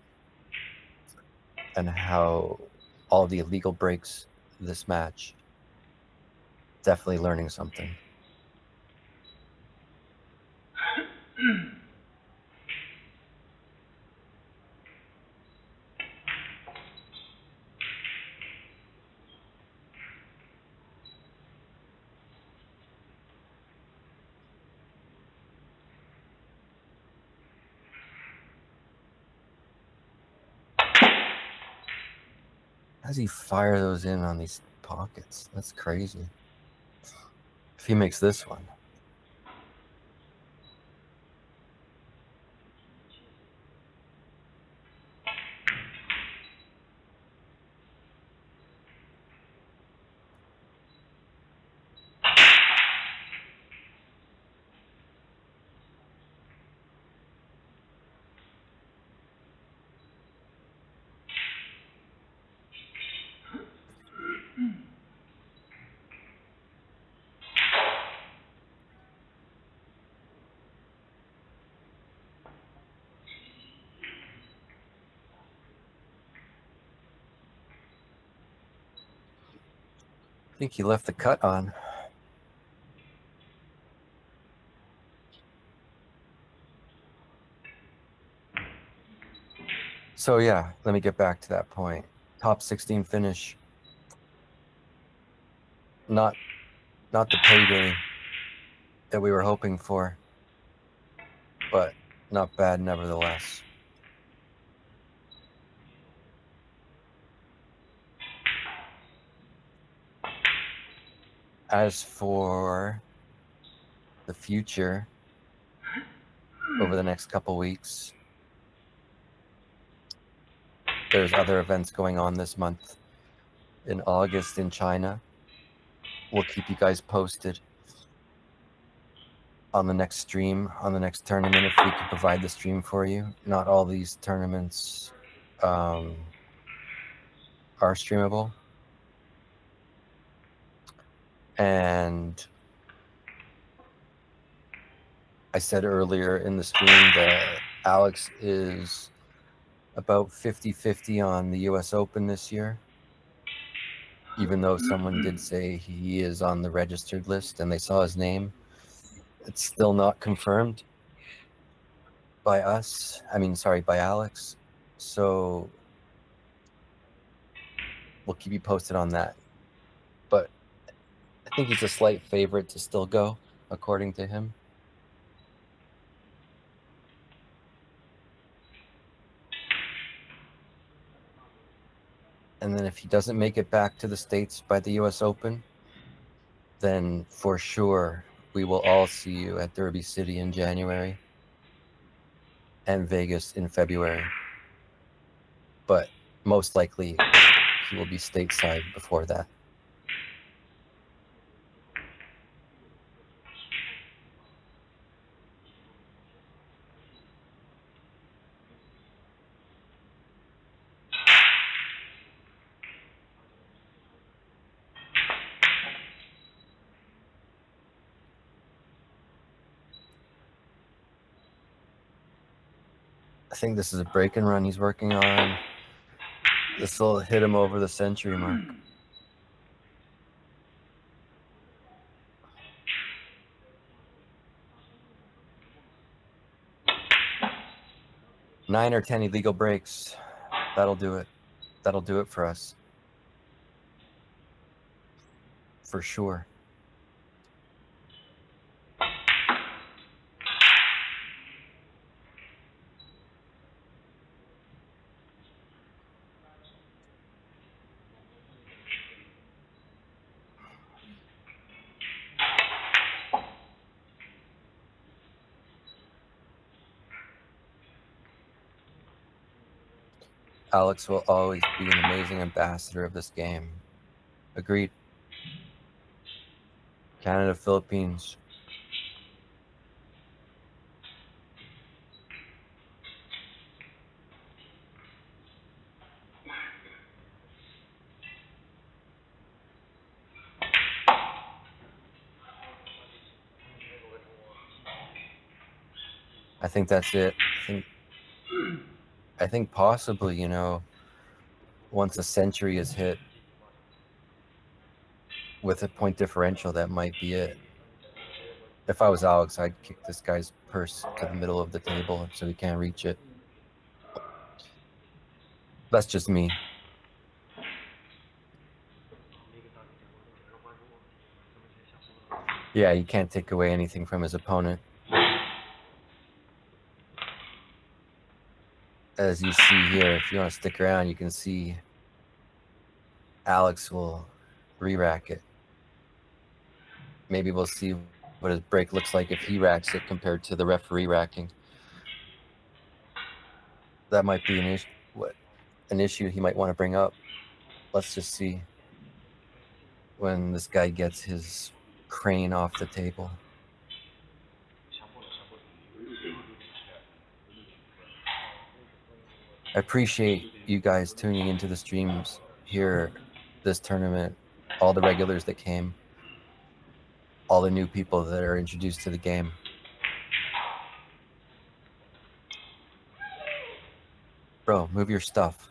and how all the illegal breaks this match, definitely learning something. How does he fire those in on these pockets? That's crazy. If he makes this one. I think he left the cut on. So yeah, let me get back to that point. Top 16 finish. Not the payday that we were hoping for, but not bad nevertheless. As for the future, over the next couple weeks, there's other events going on this month. In August in China, we'll keep you guys posted on the next stream, on the next tournament, if we can provide the stream for you. Not all these tournaments are streamable. And I said earlier in the stream that Alex is about 50-50 on the US Open this year, even though someone did say he is on the registered list and they saw his name. It's still not confirmed by us. By Alex. So we'll keep you posted on that. But I think he's a slight favorite to still go, according to him. And then if he doesn't make it back to the States by the US Open, then for sure we will all see you at Derby City in January and Vegas in February. But most likely he will be stateside before that. I think this is a break and run he's working on. This will hit him over the century mark. Nine or 10 illegal breaks. That'll do it. That'll do it for us. For sure. Alex will always be an amazing ambassador of this game. Agreed. Canada, Philippines. I think that's it. I think possibly, once a century is hit with a point differential, that might be it. If I was Alex, I'd kick this guy's purse to the middle of the table so he can't reach it. That's just me. Yeah, you can't take away anything from his opponent. As you see here, if you want to stick around, you can see Alex will re-rack it. Maybe we'll see what his break looks like if he racks it compared to the referee racking. That might be an issue he might want to bring up. Let's just see when this guy gets his crane off the table. I appreciate you guys tuning into the streams here, this tournament, all the regulars that came, all the new people that are introduced to the game. Bro, move your stuff.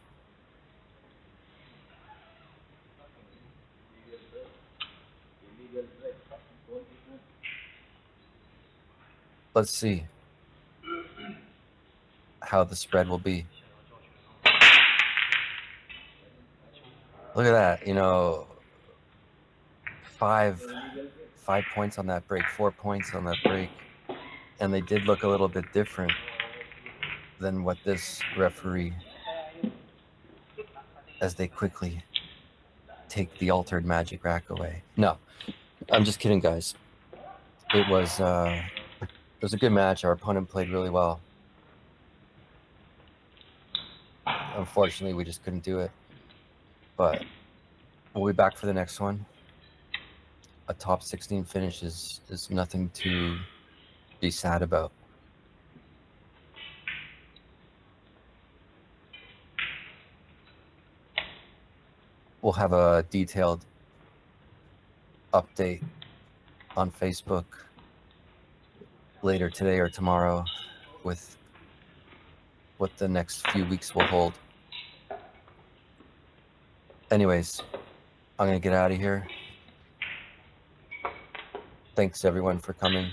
Let's see how the spread will be. Look at that, 5 points on that break, 4 points on that break. And they did look a little bit different than what this referee, as they quickly take the altered magic rack away. No, I'm just kidding, guys. It was a good match. Our opponent played really well. Unfortunately, we just couldn't do it. But we'll be back for the next one. A top 16 finish is nothing to be sad about. We'll have a detailed update on Facebook later today or tomorrow with what the next few weeks will hold. Anyways, I'm gonna get out of here. Thanks everyone for coming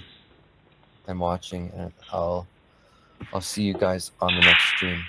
and watching, and I'll see you guys on the next stream.